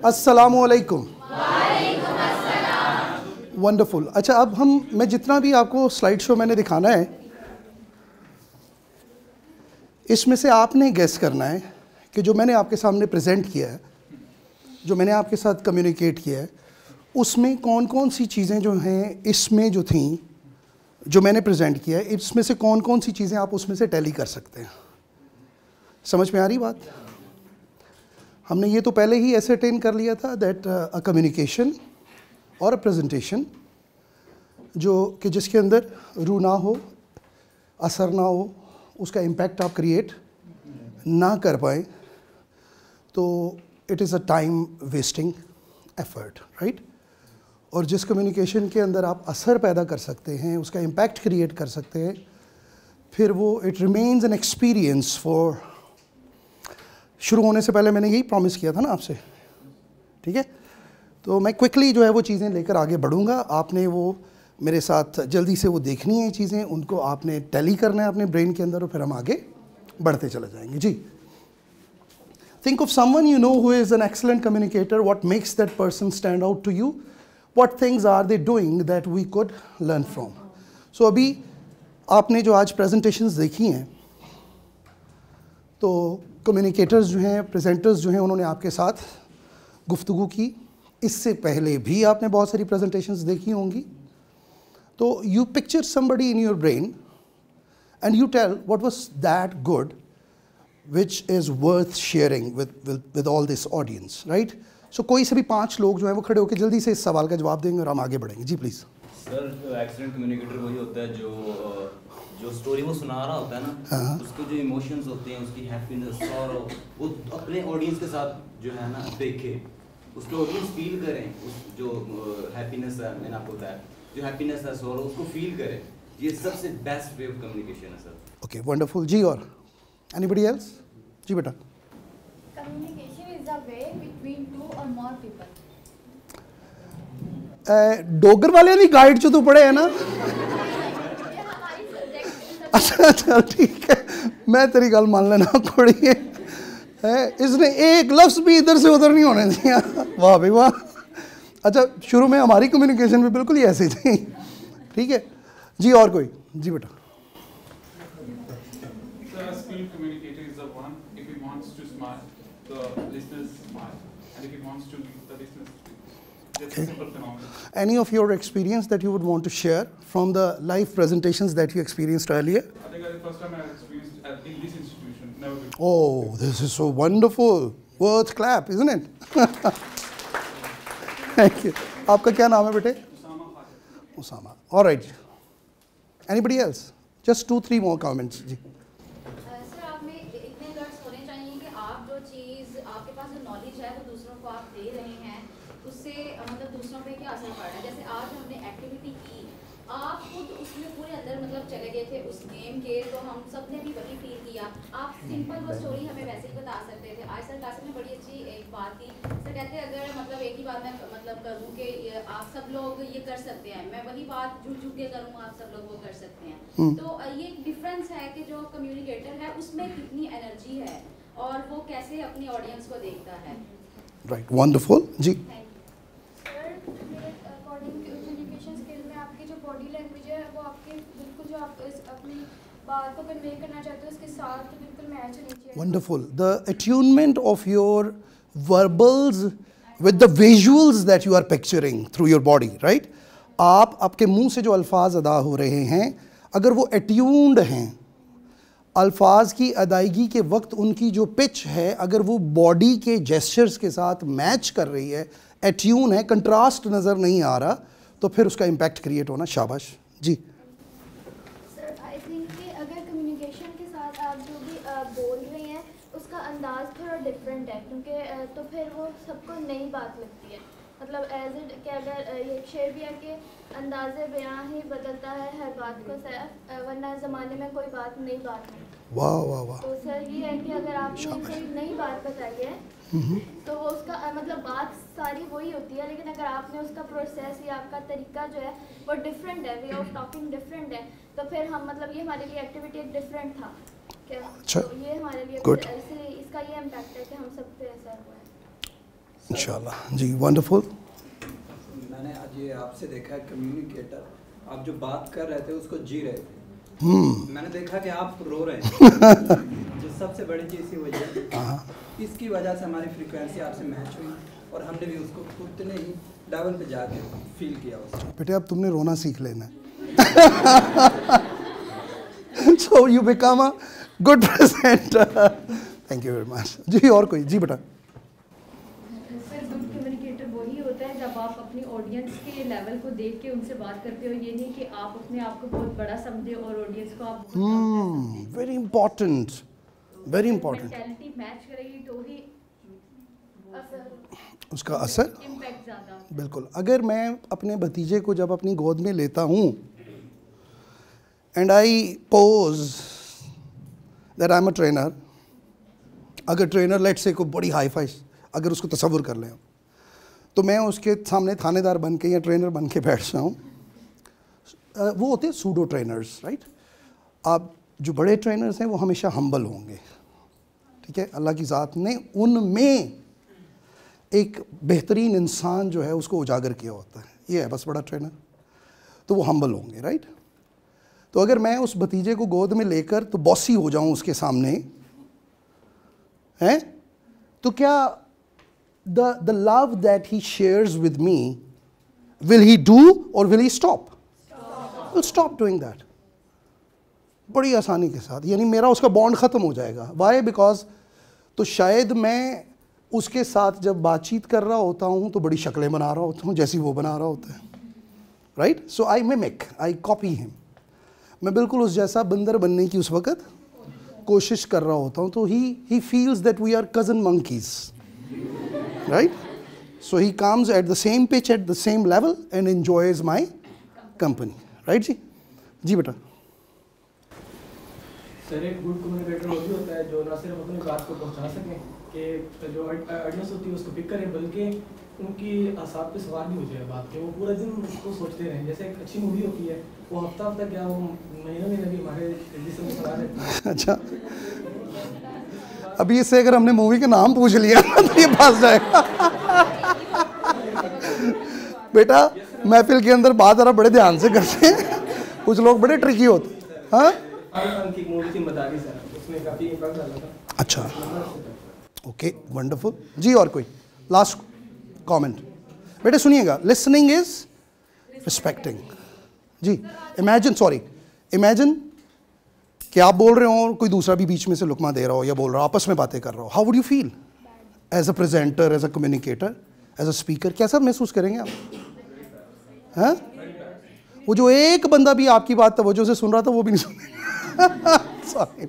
अस्सलामुअलैकुम। वंडरफुल। अच्छा, अब मैं जितना भी आपको स्लाइड शो मैंने दिखाना है, इसमें से आपने गेस करना है कि जो मैंने आपके सामने प्रेजेंट किया है, जो मैंने आपके साथ कम्युनिकेट किया है, उसमें कौन कौन सी चीज़ें जो हैं इसमें जो थी, जो मैंने प्रेजेंट किया है, इसमें से कौन कौन सी चीज़ें आप उसमें से टैली कर सकते हैं। समझ में आ रही बात? हमने ये तो पहले ही एसरटेन कर लिया था दैट अ कम्युनिकेशन और अ प्रेजेंटेशन जो कि जिसके अंदर रू ना हो, असर ना हो, उसका इम्पैक्ट आप क्रिएट ना कर पाए, तो it is a time wasting effort, right. और जिस कम्युनिकेशन के अंदर आप असर पैदा कर सकते हैं, उसका इम्पैक्ट क्रिएट कर सकते हैं, फिर वो it remains an experience for. शुरू होने से पहले मैंने यही प्रॉमिस किया था ना आपसे, ठीक है। तो मैं क्विकली जो है वो चीज़ें लेकर आगे बढ़ूँगा। आपने वो मेरे साथ जल्दी से वो देखनी है चीज़ें, उनको आपने टैली करना है अपने ब्रेन के अंदर, और फिर हम आगे बढ़ते चले जाएंगे। जी, think of someone you know who is an excellent communicator. What makes that person stand out to you? What things are they doing that we could learn from? So अभी आपने जो आज presentations देखी हैं, तो communicators जो हैं, presenters जो हैं, उन्होंने आपके साथ गुफ्तगू की। इससे पहले भी आपने बहुत सारी presentations देखी होंगी। तो you picture somebody in your brain and you tell what was that good which is worth sharing with all this audience, right? So कोई से भी 5 लोग जो हैं वो खड़े होकर जल्दी से इस सवाल का जवाब देंगे और हम आगे बढ़ेंगे। जी प्लीज़। सर, एक्सीलेंट कम्युनिकेटर वही होता है जो स्टोरी वो सुना रहा होता है ना, उसके जो इमोशंस होते हैं, उसकी हैप्पीनेस, और वो अपने ऑडियंस के साथ जो है ना देखे, उसको ऑडियंस फील करें, उस जो हैप्पीनेस है, मैंने आपको बताया, जो हैप्पीनेस है सर, उसको फील करें। ये सबसे बेस्ट वे ऑफ कम्युनिकेशन है सर। Okay, wonderful. जी, और एनीबडी एल्स? जी बेटा। Communication is a way between 2 or more people. Dogar वाले भी गाइड जो तो पढ़े हैं ना। अच्छा चल ठीक है, मैं तेरी गल मान लेना थोड़ी है। इसने एक लफ्ज़ भी इधर से उधर नहीं होने दिया। वाह भाई वाह। अच्छा, शुरू में हमारी कम्युनिकेशन भी बिल्कुल ही ऐसी थी, ठीक है जी। और कोई? जी बेटा। Okay. Any of your experience that you would want to share from the live presentations that you experienced earlier? I think the first time I experienced in this institution, never before. Oh, this is so wonderful. Worth clap, isn't it? Thank you. आपका क्या नाम है बेटे? Usama. All right. Anybody else? Just 2-3 more comments. जी। Sir, आप में इतने guts होने चाहिए कि आप जो चीज़ आपके पास जो नॉलेज है वो दूसरों को आप दे रहे हैं, उससे मतलब दूसरों पे क्या असर पड़ रहा है। जैसे आज हमने एक्टिविटी की, आप खुद उसमें पूरे अंदर मतलब चले गए थे उस गेम के, तो हम सब ने भी वही फील किया। आप सिंपल वो स्टोरी हमें वैसे ही बता सकते थे। आज सर क्लास में बड़ी अच्छी एक बात थी, सर कहते अगर मतलब एक ही बात मैं मतलब करूँ कि आप सब लोग ये कर सकते हैं, मैं वही बात झूठ झूठ के करूँ, आप सब लोग वो कर सकते हैं। तो ये डिफरेंस है कि जो कम्युनिकेटर है उसमें कितनी एनर्जी है और वो कैसे अपनी ऑडियंस को देखता है। Right, wonderful. जी। बॉडी लैंग्वेज है वो आपके बिल्कुल जो आप अपनी बात को कन्वे करना चाहते हो उसके साथ तो बिल्कुल मैच होनी चाहिए। Wonderful. The attunement of your verbals with the visuals that you are picturing through your body, right? आप आपके मुंह से जो अल्फाज अदा हो रहे हैं, अगर वो attuned हैं, अल्फाज की अदायगी के वक्त उनकी जो पिच है, अगर वो बॉडी के जेस्चर्स के साथ मैच कर रही है, एट्यून है, कंट्रास्ट नज़र नहीं आ रहा, तो फिर उसका इम्पैक्ट क्रिएट होना। शाबाश जी। सर, आई थिंक कि अगर कम्युनिकेशन के साथ आप जो भी बोल रहे हैं उसका अंदाज़ थोड़ा डिफरेंट है, क्योंकि तो फिर वो सबको नई बात लगती है। मतलब एज इट कि अगर ये शेर भी है कि अंदाज़े बयां ही बदलता है हर बात को सैफ, वरना ज़माने में कोई बात नई बात नहीं। वाह वाह वाह। तो सर ये है कि अगर आपने कोई नई बात बताई है तो वो उसका मतलब बात सारी वही होती है, लेकिन अगर आपने उसका प्रोसेस या आपका तरीका जो है वो डिफरेंट है, वे ऑफ टॉकिंग डिफरेंट है, तो फिर हम मतलब ये हमारे लिए एक्टिविटी एक डिफरेंट था क्या। अच्छा, तो ये हमारे लिए गुड। इसका ये इम्पैक्ट है कि हम सब पे असर हुआ है। इंशाल्लाह जी। वंडरफुल। मैंने आज ये आपसे देखा है कम्युनिकेटर, आप जो बात कर रहे थे उसको जी रहे थे। मैंने देखा कि आप रो रहे हैं जो सबसे बड़ी चीज़ थी वो ये, इसकी वजह से हमारी फ्रीक्वेंसी आपसे मैच हुई और हमने भी उसको उतने ही लेवल पे जाके फील किया उसको। बेटे अब तुमने रोना सीख लेना। So you become a good presenter. Thank you very much जी। और कोई जी बेटा? सर गुड कम्युनिकेटर वही होता है जब आप अपनी ऑडियंस के लेवल को देख के उनसे बात करते हो, ये नहीं कि आप अपने आप को बहुत बड़ा समझे और ऑडियंस को आप very important, very important. Mentality match करेगी तो ही उसका असर इम्पैक्ट ज़्यादा। बिल्कुल। अगर मैं अपने भतीजे को जब अपनी गोद में लेता हूँ and I pose that I am a trainer, अगर ट्रेनर लेट से कोई बड़ी हाई फाई अगर उसको तसव्वुर कर लें, तो मैं उसके सामने थानेदार बन के या ट्रेनर बन के बैठ जाऊँ। वो होते हैं सूडो ट्रेनर्स, राइट? आप जो बड़े ट्रेनर्स हैं वो हमेशा हम्बल होंगे, ठीक है? अल्लाह की ज़ात ने उनमें एक बेहतरीन इंसान जो है उसको उजागर किया होता है, ये है बस बड़ा ट्रेनर, तो वो हम्बल होंगे, राइट? तो अगर मैं उस भतीजे को गोद में लेकर तो बॉसी हो जाऊं उसके सामने, हैं, तो क्या the love that he shares with me, will he do और will he stop? Will stop doing that बड़ी आसानी के साथ, यानी मेरा उसका बॉन्ड ख़त्म हो जाएगा। वाई? बिकॉज तो शायद मैं उसके साथ जब बातचीत कर रहा होता हूँ तो बड़ी शक्लें बना रहा होता हूँ जैसी वो बना रहा होता है, राइट? सो आई मिमिक, आई कॉपी हिम। मैं बिल्कुल उस जैसा बंदर बनने की उस वक़्त कोशिश कर रहा होता हूँ, तो he feels that we are cousin monkeys, right? So he comes at the same pitch, at the same level and enjoys my company, right जी? जी बेटा। सर एक गुड कम्युनिकेटर वो भी होता है जो ना सिर्फ अपनी बात को पहुंचा सके कि जो ऑडियंस होती है उसको पिक करे, बल्कि उनकी असाब पे सवार नहीं हो जाए बात के, वो पूरा दिन उसको सोचते रहें। जैसे एक अच्छी मूवी होती है वो हफ्ता क्या वो महीनों में भी हमारे जिसम में सवार रहती है। अच्छा, अभी इससे अगर हमने मूवी का नाम पूछ लिया तो ये फंस जाएगा। बेटा महफिल के अंदर बात जरा बड़े ध्यान से करते हैं, कुछ लोग बड़े ट्रिकी होते हैं। हाँ की मूवी थी मदारी सर, उसमें काफी इम्पैक्ट डाला था। अच्छा, ओके, वंडरफुल जी। और कोई लास्ट कमेंट? बेटे सुनिएगा, लिसनिंग इज रिस्पेक्टिंग जी। इमेजिन कि आप बोल रहे हो और कोई दूसरा भी बीच में से लुकमा दे रहा हो या बोल रहा हो, आपस में बातें कर रहा हो। How would you feel as a presenter, as a communicator, as a speaker? कैसा महसूस करेंगे आप? हैं? वो जो एक बंदा भी आपकी बात तवज्जो से सुन रहा था वो भी नहीं सुनेगा। सॉरी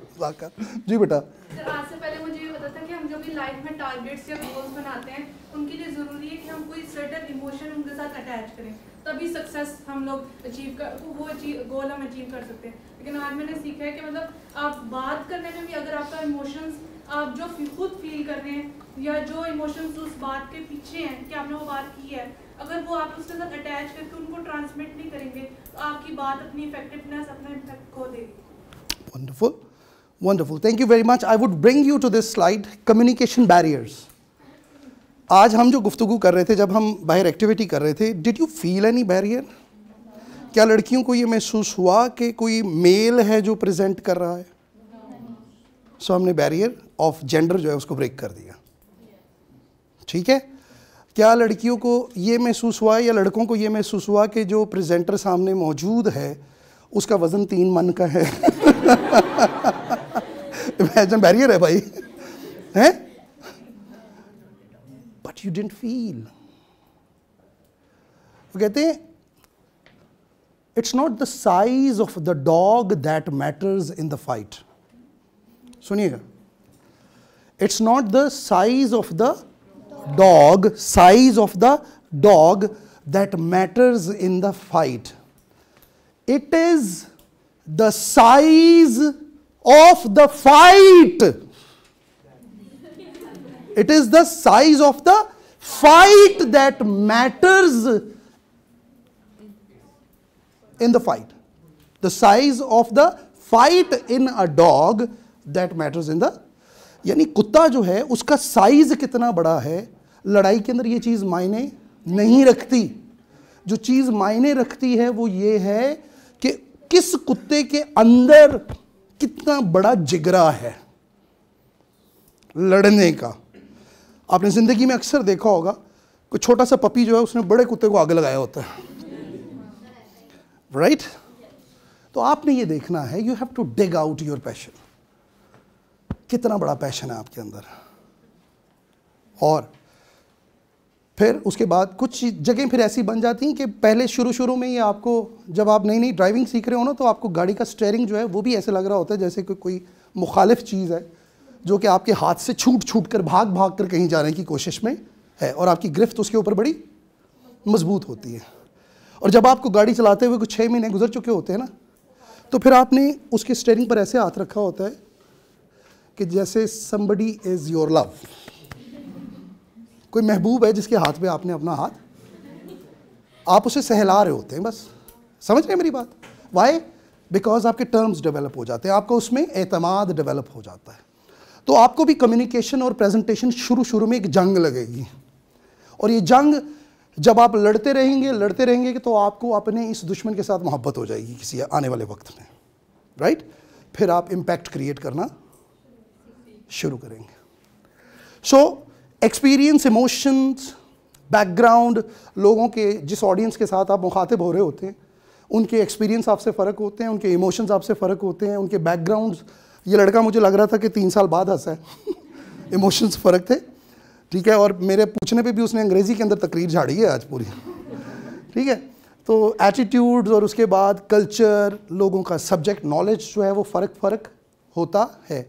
जी बेटा। सर आज से पहले मुझे ये पता था कि हम जो भी लाइफ में टारगेट्स या गोल्स बनाते हैं उनके लिए ज़रूरी है कि हम कोई सर्टेन इमोशन उनके साथ अटैच करें, तभी सक्सेस हम लोग अचीव कर वो गोल हम अचीव कर सकते हैं। लेकिन आज मैंने सीखा है कि मतलब आप बात करने में भी अगर आपका इमोशंस आप जो खुद फील कर रहे हैं या जो इमोशंस उस बात के पीछे हैं कि आपने वो बात की है, अगर वो आप उसके साथ अटैच करके उनको ट्रांसमिट नहीं करेंगे तो आपकी बात अपनी इफेक्टिवनेस अपना इम्पैक्ट खो देगी। Wonderful, wonderful. Thank you very much. I would bring you to this slide, communication barriers. आज हम जो गुफ्तगू कर रहे थे, जब हम बाहर एक्टिविटी कर रहे थे, did you feel any barrier? क्या लड़कियों को ये महसूस हुआ कि कोई मेल है जो प्रेजेंट कर रहा है? सो हमने बैरियर ऑफ जेंडर जो है उसको ब्रेक कर दिया, ठीक है? क्या लड़कियों को ये महसूस हुआ या लड़कों को ये महसूस हुआ कि जो प्रेजेंटर सामने मौजूद है उसका वज़न 3 मन का है? इमेजिन, बैरियर है भाई, हैं? But you didn't feel. वो कहते हैं it's not the size of the dog that matters in the fight. सुनिएगा, it's not the size of the dog that matters in the fight. It is the size of the fight. It is the size of the fight that matters in the fight. The size of the fight in a dog that matters in the, यानी कुत्ता जो है उसका size कितना बड़ा है लड़ाई के अंदर ये चीज़ मायने नहीं रखती। जो चीज़ मायने रखती है वो ये है कि किस कुत्ते के अंदर कितना बड़ा जिगरा है लड़ने का। आपने ज़िंदगी में अक्सर देखा होगा कोई छोटा सा पपी जो है उसने बड़े कुत्ते को आगे लगाया होता है, राइट? तो आपने ये देखना है, you have to dig out your passion. कितना बड़ा पैशन है आपके अंदर। और फिर उसके बाद कुछ जगह फिर ऐसी बन जाती हैं कि पहले शुरू में ही आपको, जब आप नई ड्राइविंग सीख रहे हो ना, तो आपको गाड़ी का स्टीयरिंग जो है वो भी ऐसे लग रहा होता है जैसे कोई मुखालिफ चीज़ है जो कि आपके हाथ से छूट कर भाग कर कहीं जाने की कोशिश में है, और आपकी गिरफ्त उसके ऊपर बड़ी मजबूत होती है। और जब आपको गाड़ी चलाते हुए कुछ 6 महीने गुजर चुके होते हैं ना, तो फिर आपने उसके स्टीयरिंग पर ऐसे हाथ रखा होता है कि जैसे somebody is your love, कोई महबूब है जिसके हाथ पे आपने अपना हाथ, आप उसे सहला रहे होते हैं बस। समझ रहे हैं मेरी बात? वाई? बिकॉज आपके टर्म्स डेवलप हो जाते हैं, आपको उसमें एतमाद डेवलप हो जाता है। तो आपको भी कम्युनिकेशन और प्रेजेंटेशन शुरू में एक जंग लगेगी, और ये जंग जब आप लड़ते रहेंगे तो आपको अपने इस दुश्मन के साथ मोहब्बत हो जाएगी किसी आने वाले वक्त में, राइट? फिर आप इम्पैक्ट क्रिएट करना शुरू करेंगे। सो एक्सपीरियंस, इमोशंस, बैकग्राउंड, लोगों के जिस ऑडियंस के साथ आप मुखातिब हो रहे होते हैं उनके एक्सपीरियंस आपसे फ़र्क होते हैं, उनके इमोशंस आपसे फ़र्क होते हैं, उनके बैकग्राउंड्स। ये लड़का मुझे लग रहा था कि 3 साल बाद हंसा है इमोशंस फ़र्क थे, ठीक है। और मेरे पूछने पे भी उसने अंग्रेज़ी के अंदर तकरीर झाड़ी है आज पूरी, ठीक है। तो एटीट्यूड्स और उसके बाद कल्चर, लोगों का सब्जेक्ट नॉलेज जो है वो फ़र्क होता है।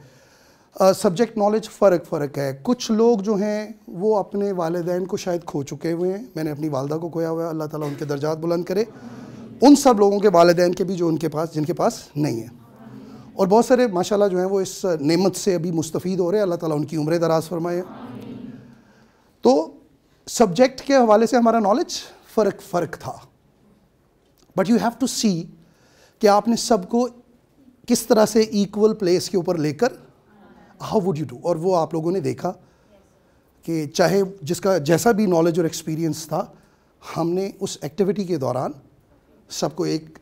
सब्जेक्ट नॉलेज फ़र्क है। कुछ लोग जो हैं वो अपने वालिदैन को शायद खो चुके हुए हैं। मैंने अपनी वालदा को खोया हुआ है, अल्लाह ताला उनके दर्जात बुलंद करे। उन सब लोगों के वालिदैन के भी जो जिनके पास नहीं है, और बहुत सारे माशाल्लाह जो हैं वो इस नेमत से अभी मुस्तफ़ीद हो रहे हैं। अल्लाह ताला उनकी उम्रें दराज फरमाए। तो सब्जेक्ट के हवाले से हमारा नॉलेज फ़र्क था, बट यू हैव टू सी कि आपने सबको किस तरह से इक्वल प्लेस के ऊपर लेकर, हाउ वुड यू डू। और वो आप लोगों ने देखा कि चाहे जिसका जैसा भी नॉलेज और एक्सपीरियंस था, हमने उस एक्टिविटी के दौरान सबको एक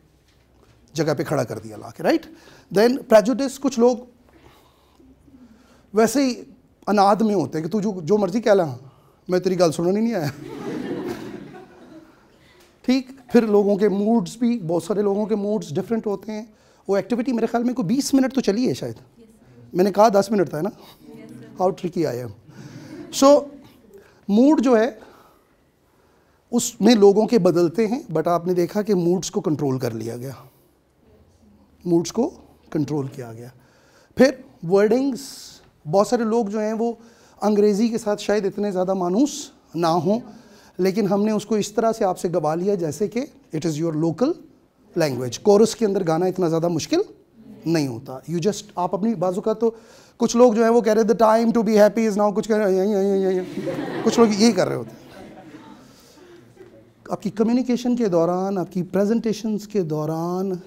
जगह पे खड़ा कर दिया ला के, राइट। देन प्रेजुडिस, कुछ लोग वैसे ही अनाद में होते हैं कि तू जो मर्जी कह ला, मैं तेरी गल सुनने नहीं आया ठीक। फिर लोगों के मूड्स भी, बहुत सारे लोगों के मूड्स डिफरेंट होते हैं। वो एक्टिविटी मेरे ख्याल में कोई 20 मिनट तो चली है शायद, मैंने कहा 10 मिनट था ना, how tricky I am. So mood जो है उसमें लोगों के बदलते हैं, बट आपने देखा कि मूड्स को कंट्रोल कर लिया गया, मूड्स को कंट्रोल किया गया। फिर वर्डिंग्स, बहुत सारे लोग जो हैं वो अंग्रेज़ी के साथ शायद इतने ज़्यादा मानूस ना हों, लेकिन हमने उसको इस तरह से आपसे गवा लिया जैसे कि it is your local language. Chorus के अंदर गाना इतना ज़्यादा मुश्किल नहीं होता। यू जस्ट, आप अपनी बाजू का, तो कुछ लोग जो है वो कह रहे थे the time to be happy is now, कुछ कह रहे हैं कुछ लोग यही कर रहे होते हैं। आपकी कम्युनिकेशन के दौरान, आपकी प्रेजेंटेशंस के दौरान,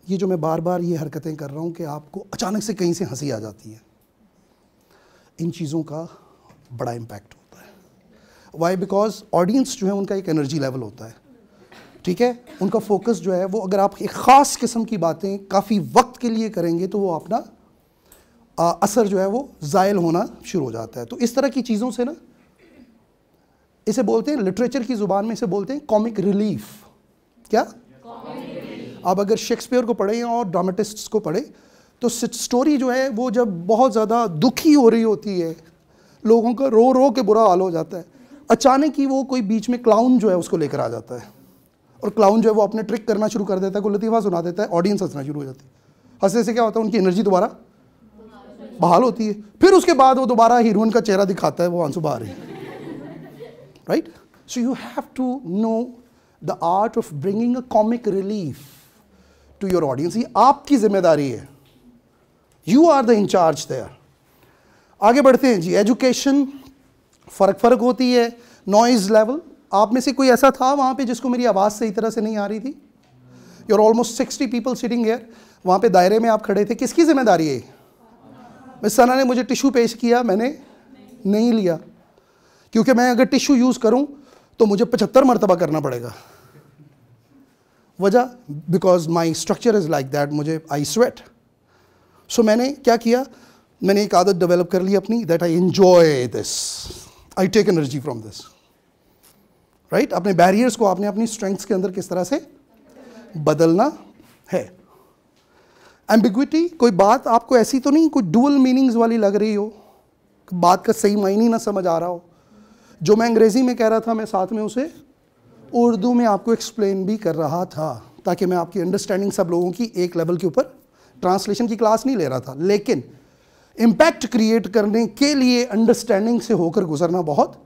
ये जो मैं बार बार ये हरकतें कर रहा हूँ कि आपको अचानक से कहीं से हंसी आ जाती है, इन चीज़ों का बड़ा इम्पैक्ट होता है। वाई? बिकॉज ऑडियंस जो है उनका एक एनर्जी लेवल होता है, ठीक है। उनका फोकस जो है वो, अगर आप एक ख़ास किस्म की बातें काफ़ी वक्त के लिए करेंगे तो वो अपना असर जो है वो ज़ायल होना शुरू हो जाता है। तो इस तरह की चीज़ों से ना, इसे बोलते हैं लिटरेचर की ज़ुबान में, इसे बोलते हैं कॉमिक रिलीफ। क्या? आप अगर शेक्सपियर को पढ़ें और ड्रामेटिस्ट्स को पढ़ें तो स्टोरी जो है वो जब बहुत ज़्यादा दुखी हो रही होती है, लोगों का रो के बुरा हाल हो जाता है, अचानक ही वो कोई बीच में क्लाउन जो है उसको लेकर आ जाता है, और क्लाउन जो है वो अपने ट्रिक करना शुरू कर देता है, कोई लतीफ़ा सुना देता है, ऑडियंस हंसना शुरू हो जाती है। हंसने से क्या होता है, उनकी एनर्जी दोबारा बहाल होती है। फिर उसके बाद वो दोबारा हीरोइन का चेहरा दिखाता है, वो आंसू बहा रही है, right. So you have to know the art of bringing a comic relief to your audience. ये आपकी जिम्मेदारी है, you are the incharge there. आगे बढ़ते हैं जी। एजुकेशन, फ़र्क होती है। नॉइज़ लेवल, आप में से कोई ऐसा था वहाँ पे जिसको मेरी आवाज़ सही तरह से नहीं आ रही थी? You are almost 60 people sitting here. वहाँ पे दायरे में आप खड़े थे, किसकी जिम्मेदारी है? मिस सना ने मुझे टिशू पेश किया, मैंने नहीं लिया। क्योंकि मैं अगर टिश्यू यूज़ करूं तो मुझे 75 मरतबा करना पड़ेगा। वजह because my structure is like that, मुझे आई स्वेट। सो मैंने क्या किया, मैंने एक आदत डेवलप कर ली अपनी, that I enjoy this, I take energy from this, right. अपने बैरियर्स को आपने अपनी स्ट्रेंथ्स के अंदर किस तरह से बदलना है। एम्बिग्विटी, कोई बात आपको ऐसी तो नहीं कोई डुअल मीनिंग्स वाली लग रही हो, बात का सही मायने ना समझ आ रहा हो। जो मैं अंग्रेज़ी में कह रहा था मैं साथ में उसे उर्दू में आपको एक्सप्लेन भी कर रहा था, ताकि मैं आपकी अंडरस्टैंडिंग सब लोगों की एक लेवल के ऊपर, ट्रांसलेशन की क्लास नहीं ले रहा था, लेकिन इम्पैक्ट क्रिएट करने के लिए अंडरस्टैंडिंग से होकर गुजरना बहुत,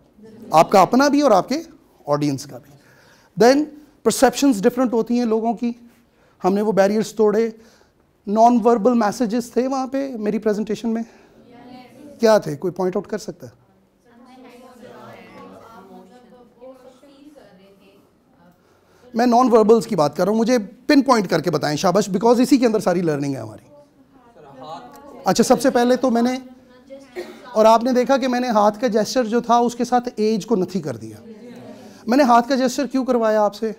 आपका अपना भी और आपके ऑडियंस का भी। देन परसेप्शंस डिफरेंट होती हैं लोगों की, हमने वो बैरियर्स तोड़े। नॉन वर्बल मैसेजेस थे वहाँ पे मेरी प्रेजेंटेशन में, क्या थे, कोई पॉइंट आउट कर सकता है? मैं नॉन वर्बल्स की बात कर रहा हूँ, मुझे पिन पॉइंट करके बताएं शाबाश, बिकॉज इसी के अंदर सारी लर्निंग है हमारी। अच्छा, सबसे पहले तो मैंने, और आपने देखा कि मैंने हाथ का जेस्चर जो था उसके साथ एज को नथी कर दिया। मैंने हाथ का जेस्चर क्यों करवाया आपसे?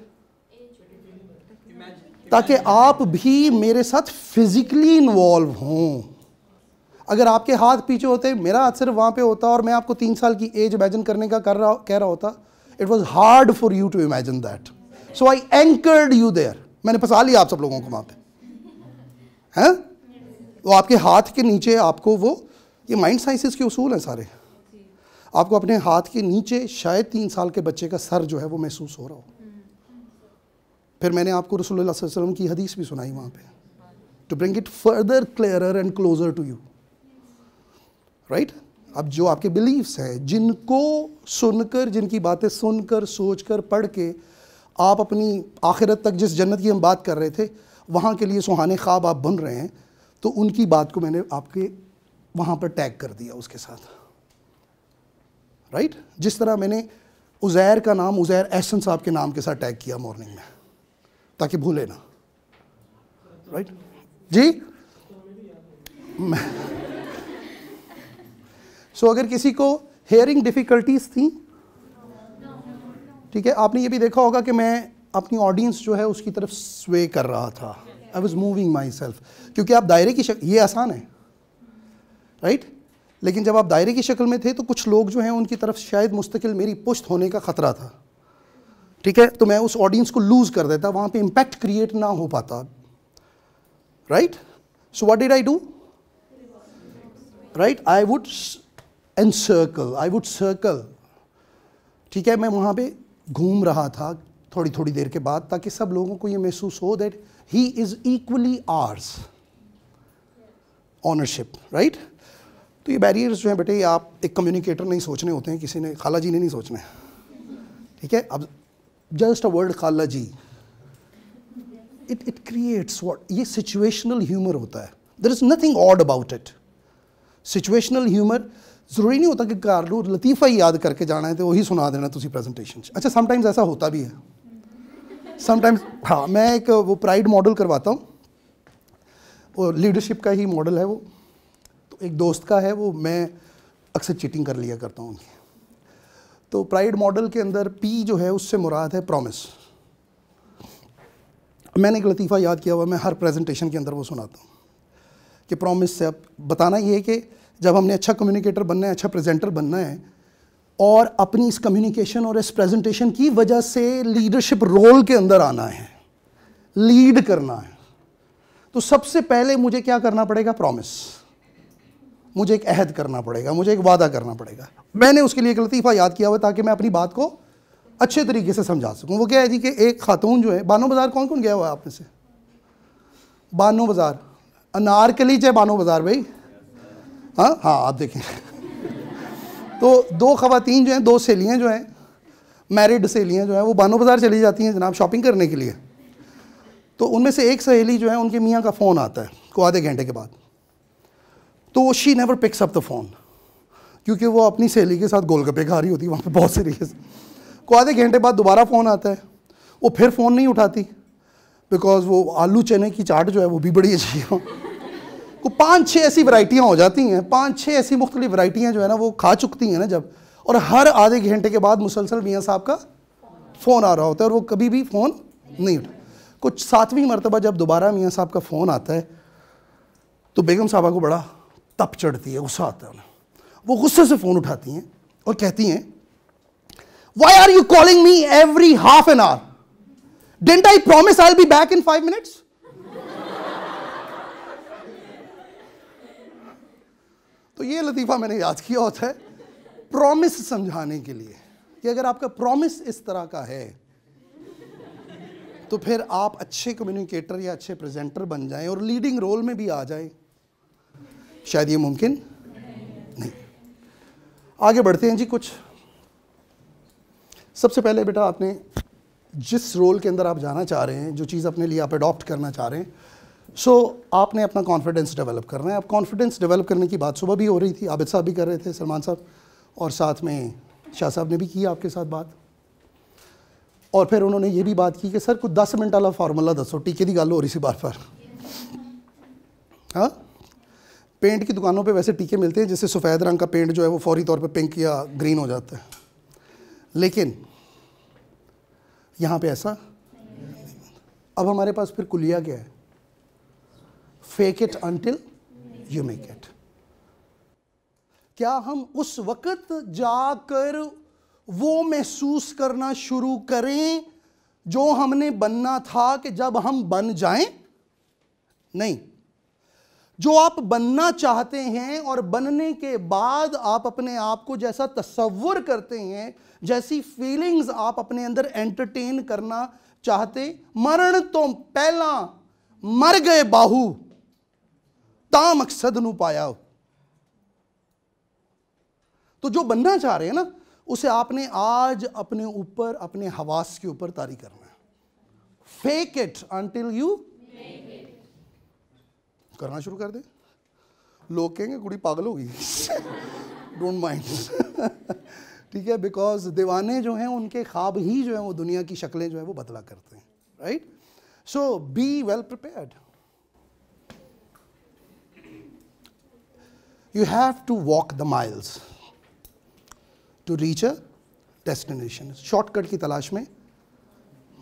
ताकि आप भी मेरे साथ फिजिकली इन्वॉल्व हों। अगर आपके हाथ पीछे होते, मेरा हाथ सिर्फ वहाँ पे होता और मैं आपको 3 साल की एज इमेजिन करने का कह रहा होता, it was hard for you to imagine that, so I anchored you there. मैंने फंसा लिया आप सब लोगों को वहाँ पे, हैं? वो आपके हाथ के नीचे आपको वो, ये माइंड साइंसेस के उसूल हैं सारे, आपको अपने हाथ के नीचे शायद 3 साल के बच्चे का सर जो है वो महसूस हो रहा हो। फिर मैंने आपको रसूलुल्लाह सल्लल्लाहु अलैहि वसल्लम की हदीस भी सुनाई वहाँ पे, to bring it further clearer and closer to you, right. अब जो आपके बिलीव्स हैं, जिनको सुनकर, जिनकी बातें सुनकर, सोचकर, पढ़ के आप अपनी आखिरत तक, जिस जन्नत की हम बात कर रहे थे, वहाँ के लिए सुहाने ख्वाब आप बन रहे हैं, तो उनकी बात को मैंने आपके वहाँ पर टैग कर दिया उसके साथ, राइट। जिस तरह मैंने उज़ैर का नाम उज़ैर एहसन साहब के नाम के साथ टैग किया मॉर्निंग में, ताकि भूले ना, राइट जी। सो अगर किसी को हेयरिंग डिफ़िकल्टीज थी, ठीक है, आपने ये भी देखा होगा कि मैं अपनी ऑडियंस जो है उसकी तरफ स्वे कर रहा था, I was moving my self, क्योंकि आप दायरे की शक्ल, ये आसान है, राइट। लेकिन जब आप दायरे की शक्ल में थे तो कुछ लोग जो हैं उनकी तरफ शायद मुस्तकिल मेरी पुश्त होने का ख़तरा था, ठीक है, तो मैं उस ऑडियंस को लूज़ कर देता, वहाँ पे इम्पैक्ट क्रिएट ना हो पाता, right. So what did I do, right, I would circle, ठीक है, मैं वहाँ पे घूम रहा था थोड़ी थोड़ी देर के बाद, ताकि सब लोगों को ये महसूस हो that he is equally ours, ownership, right. तो ये बैरियर्स जो हैं बेटे, आप एक कम्युनिकेटर नहीं सोचने होते हैं, किसी ने, खाला जी ने नहीं सोचने, ठीक है। अब जस्ट अ वर्ड खाला जी, इट क्रिएट्स व्हाट, ये सिचुएशनल ह्यूमर होता है, there is nothing odd about it. Situational humour ज़रूरी नहीं होता कि कारलू लतीफ़ा ही याद करके जाना है तो वही सुना देना तुसी प्रेजेंटेशन। अच्छा, समटाइम्स ऐसा होता भी है, समटाइम्स, हाँ। मैं एक वो प्राइड मॉडल करवाता हूँ, वो लीडरशिप का ही मॉडल है वो, तो एक दोस्त का है वो, मैं अक्सर चीटिंग कर लिया करता हूँ उनकी। तो प्राइड मॉडल के अंदर पी जो है उससे मुराद है प्रॉमिस। मैंने एक लतीफ़ा याद किया हुआ, मैं हर प्रेजेंटेशन के अंदर वो सुनाता हूँ कि प्रॉमिस से अब बताना ये है कि जब हमने अच्छा कम्युनिकेटर बनना है, अच्छा प्रेजेंटर बनना है, और अपनी इस कम्युनिकेशन और इस प्रेजेंटेशन की वजह से लीडरशिप रोल के अंदर आना है, लीड करना है, तो सबसे पहले मुझे क्या करना पड़ेगा, प्रॉमिस, मुझे एक अहद करना पड़ेगा, मुझे एक वादा करना पड़ेगा। मैंने उसके लिए एक लतीफ़ा याद किया हुआ ताकि मैं अपनी बात को अच्छे तरीके से समझा सकूं। वो क्या है जी कि एक खातून जो है, बानो बाज़ार कौन कौन गया हुआ है आप में से? बानो बाज़ार, अनारकली चाहे बानो बाज़ार भाई, हाँ हाँ, आप देखें तो 2 ख़वातीन जो हैं, 2 सहेलियाँ जो हैं, मैरिड सहेलियाँ जो हैं, वो बानो बाज़ार चली जाती हैं जनाब शॉपिंग करने के लिए। तो उनमें से एक सहेली जो है, उनके मियाँ का फ़ोन आता है को आधे घंटे के बाद, तो she never picks up the phone, क्योंकि वो अपनी सहेली के साथ गोलगप्पे खा रही होती है वहाँ पे बहुत सीरियस। को आधे घंटे बाद दोबारा फ़ोन आता है, वो फिर फ़ोन नहीं उठाती, बिकॉज़ वो आलू चने की चाट जो है वो भी बड़ी अच्छी है। को 5-6 ऐसी वैरायटियाँ हो जाती हैं, 5-6 ऐसी मुख्तलिफ वैरायटियाँ जो है ना वो खा चुकती हैं ना जब, और हर आधे घंटे के बाद मुसलसल मियाँ साहब का फ़ोन आ रहा होता है और वो कभी भी फ़ोन नहीं उठा। कुछ 7वीं मरतबा जब दोबारा मियाँ साहब का फ़ोन आता है तो बेगम साहबा को बड़ा तप चढ़ती है, गुस्सा आता है उन्हें। वो गुस्से से फ़ोन उठाती हैं और कहती हैं, why are you calling me every half an hour? Didn't I promise I will be back in 5 minutes? तो ये लतीफ़ा मैंने याद किया होता है प्रॉमिस समझाने के लिए कि अगर आपका प्रॉमिस इस तरह का है तो फिर आप अच्छे कम्युनिकेटर या अच्छे प्रेजेंटर बन जाएं और लीडिंग रोल में भी आ जाएं। शायद ये मुमकिन नहीं। आगे बढ़ते हैं जी। कुछ सबसे पहले बेटा, आपने जिस रोल के अंदर आप जाना चाह रहे हैं, जो चीज़ अपने लिए आप अडॉप्ट करना चाह रहे हैं, आपने अपना कॉन्फिडेंस डेवलप करना है। अब कॉन्फिडेंस डेवलप करने की बात सुबह भी हो रही थी, आबिद साहब भी कर रहे थे, सलमान साहब, और साथ में शाह साहब ने भी की आपके साथ बात। और फिर उन्होंने ये भी बात की कि सर कुछ 10 मिनट वाला फार्मूला दसो, टीके की गल हो रही सी बार बार। हाँ, पेंट की दुकानों पे वैसे टीके मिलते हैं जिससे सफ़ेद रंग का पेंट जो है वो फौरी तौर पे पिंक या ग्रीन हो जाता है, लेकिन यहाँ पे ऐसा। अब हमारे पास फिर कुलिया क्या है? Fake it until you make it. क्या हम उस वक्त जाकर वो महसूस करना शुरू करें जो हमने बनना था कि जब हम बन जाएं? नहीं। जो आप बनना चाहते हैं और बनने के बाद आप अपने आप को जैसा तसव्वुर करते हैं, जैसी फीलिंग्स आप अपने अंदर एंटरटेन करना चाहते, मरण तो पहला मर गए बाहू ता मकसद नू पाया। तो जो बनना चाह रहे हैं ना, उसे आपने आज अपने ऊपर, अपने हवास के ऊपर तारी करना है। फेक इट अंटिल यू करना शुरू कर दे। लोग कहेंगे कुड़ी पागल होगी, डोंट माइंड। ठीक है, बिकॉज दीवाने जो हैं उनके ख्वाब ही जो हैं वो दुनिया की शक्लें जो है वो बदला करते हैं, right? So be well prepared. You have to walk the miles to reach a destination. Shortcut की तलाश में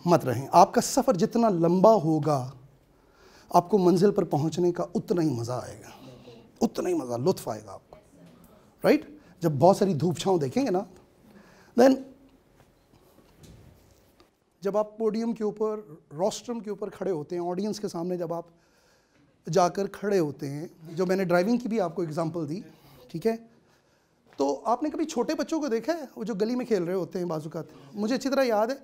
मत रहें। आपका सफ़र जितना लंबा होगा, आपको मंजिल पर पहुंचने का उतना ही मज़ा आएगा, उतना ही मज़ा, लुत्फ़ आएगा आपको, राइट? जब बहुत सारी धूप छाँव देखेंगे ना, देन जब आप पोडियम के ऊपर, रोस्ट्रम के ऊपर खड़े होते हैं, ऑडियंस के सामने जब आप जाकर खड़े होते हैं, जो मैंने ड्राइविंग की भी आपको एग्जांपल दी, ठीक है? तो आपने कभी छोटे बच्चों को देखा है वो जो गली में खेल रहे होते हैं? बाजुकात मुझे अच्छी तरह याद है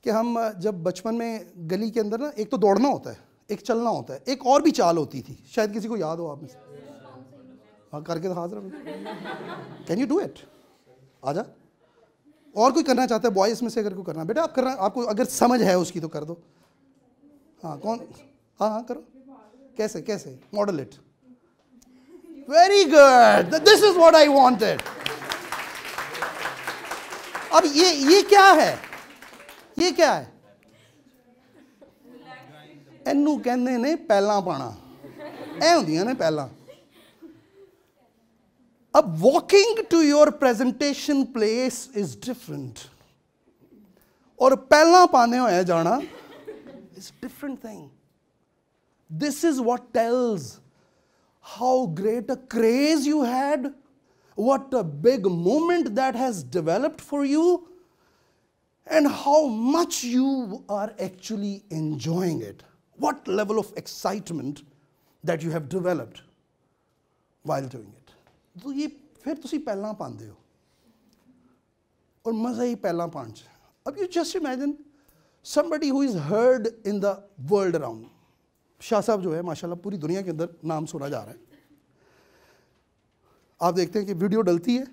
कि हम जब बचपन में गली के अंदर ना, एक तो दौड़ना होता है, एक चलना होता है, एक और भी चाल होती थी, शायद किसी को याद हो आप में से। हाँ, करके तो हाजिर। Can you do it? आजा। और कोई करना चाहता है बॉयज़ में से? अगर कोई करना, बेटा आप करना, आपको अगर समझ है उसकी तो कर दो। हाँ, कौन? हाँ हाँ करो। कैसे कैसे? Model it. Very good, this is what I wanted. अब ये क्या है? ये क्या है? एनू कहते ने पहला पाना, ए होंदियां ने पहला। अब walking to your presentation place is different, और पहला पाने होया जाना is different thing. This is what tells how great a craze you had, what a big moment that has developed for you, and how much you are actually enjoying it. What level of excitement that you have developed while doing it. तो ये फिर तुसी पहला पांदे हो और मज़ा ही पहला पांच। अब you just imagine somebody who is heard in the world around. Shah साहब जो है माशाल्लाह पूरी दुनिया के अंदर नाम सुना जा रहा है। आप देखते हैं कि वीडियो डलती है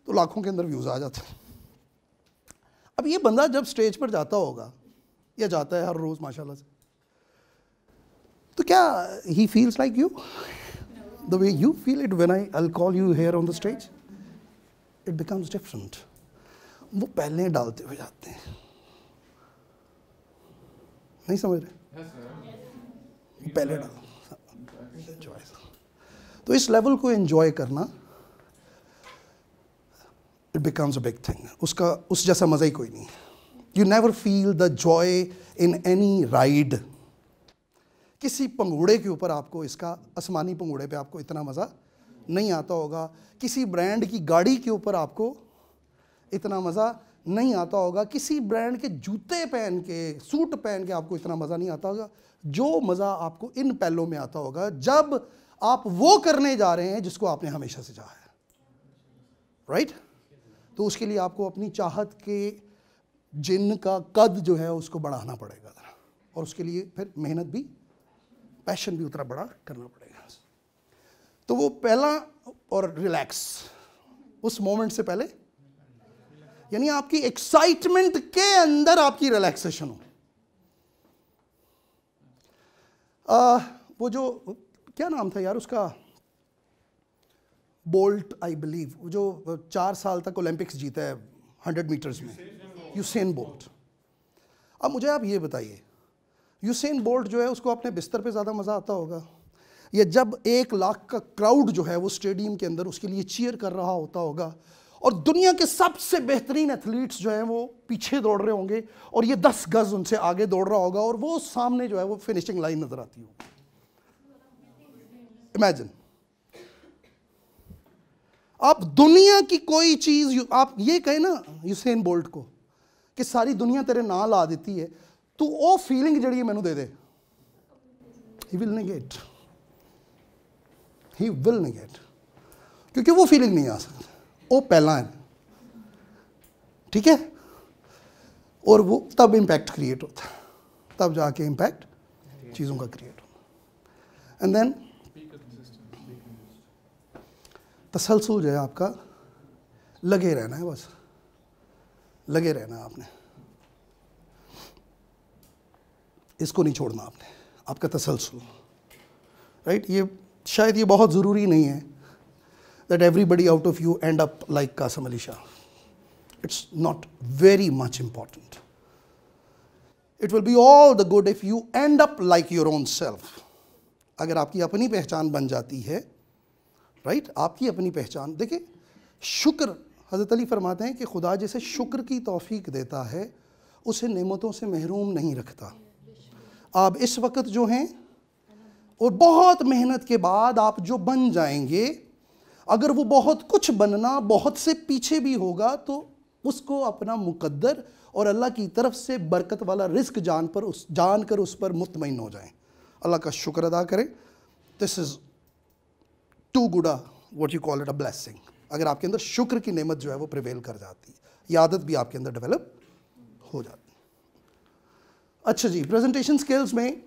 तो लाखों के अंदर व्यूज़ आ जाते हैं। अब ये बंदा जब स्टेज पर जाता होगा या जाता है हर रोज़ माशाल्लाह से, तो क्या he feels like you the way you feel it when I'll call you here on the stage? It becomes different. वो पहले डालते हुए जाते हैं, नहीं समझ रहे? पहले डाल। तो इस लेवल को एंजॉय करना it becomes a big thing. उसका उस जैसा मज़ा ही कोई नहीं। You never feel the joy in any ride. किसी पंघूड़े के ऊपर आपको, इसका आसमानी पंघूड़े पे आपको इतना मज़ा नहीं आता होगा। किसी ब्रांड की गाड़ी के ऊपर आपको इतना मज़ा नहीं आता होगा। किसी ब्रांड के जूते पहन के, सूट पहन के आपको इतना मज़ा नहीं आता होगा। जो मज़ा आपको इन पहलों में आता होगा जब आप वो करने जा रहे हैं जिसको आपने हमेशा से चाहा है, राइट? तो उसके लिए आपको अपनी चाहत के जिन का कद जो है उसको बढ़ाना पड़ेगा ज़रा, और उसके लिए फिर मेहनत भी, पैशन भी उतना बड़ा करना पड़ेगा। तो वो पहला, और रिलैक्स उस मोमेंट से पहले, यानी आपकी एक्साइटमेंट के अंदर आपकी रिलैक्सेशन हो। वो जो क्या नाम था यार उसका, बोल्ट आई बिलीव, जो 4 साल तक ओलंपिक्स जीता है 100 मीटर्स में, यूसेन बोल्ट। अब मुझे आप ये बताइए, यूसेन बोल्ट जो है उसको अपने बिस्तर पे ज़्यादा मज़ा आता होगा, या जब 1 लाख का क्राउड जो है वो स्टेडियम के अंदर उसके लिए चीयर कर रहा होता होगा, और दुनिया के सबसे बेहतरीन एथलीट्स जो हैं वो पीछे दौड़ रहे होंगे और ये 10 गज उनसे आगे दौड़ रहा होगा, और वो सामने जो है वो फिनिशिंग लाइन नज़र आती होगी। इमेजिन, आप दुनिया की कोई चीज़, आप ये कहें ना यूसेन बोल्ट को कि सारी दुनिया तेरे नाल ला देती है, तो वो फीलिंग जड़ी मैनू दे दे, he will negate, he will negate, क्योंकि वो फीलिंग नहीं आ सकती, वो पहला है, ठीक है? और वो तब इम्पैक्ट क्रिएट होता है, तब जाके इम्पैक्ट चीज़ों का क्रिएट होता है। एंड देन तसलसल जो है आपका, लगे रहना है, बस लगे रहना है आपने, इसको नहीं छोड़ना आपने, आपका तसलसल, राइट? ये शायद ये बहुत ज़रूरी नहीं है that everybody out of you end up like Qasim Ali Shah. It's not very much important. It will be all the good if you end up like your own self. अगर आपकी अपनी पहचान बन जाती है, राइट? आपकी अपनी पहचान, देखिए शुक्र, हज़रत अली फरमाते हैं कि खुदा जिसे शुक्र की तौफीक देता है उसे नेमतों से महरूम नहीं रखता। आप इस वक्त जो हैं और बहुत मेहनत के बाद आप जो बन जाएंगे, अगर वो बहुत कुछ बनना बहुत से पीछे भी होगा तो उसको अपना मुकद्दर और अल्लाह की तरफ से बरकत वाला रिस्क जानकर उस पर मुतमईन हो जाएं, अल्लाह का शुक्र अदा करें। This is too good a what you call it a blessing. अगर आपके अंदर शुक्र की नेमत जो है वो प्रिवेल कर जाती है, ये आदत भी आपके अंदर डेवलप हो जाती है। अच्छा जी, प्रेजेंटेशन स्किल्स में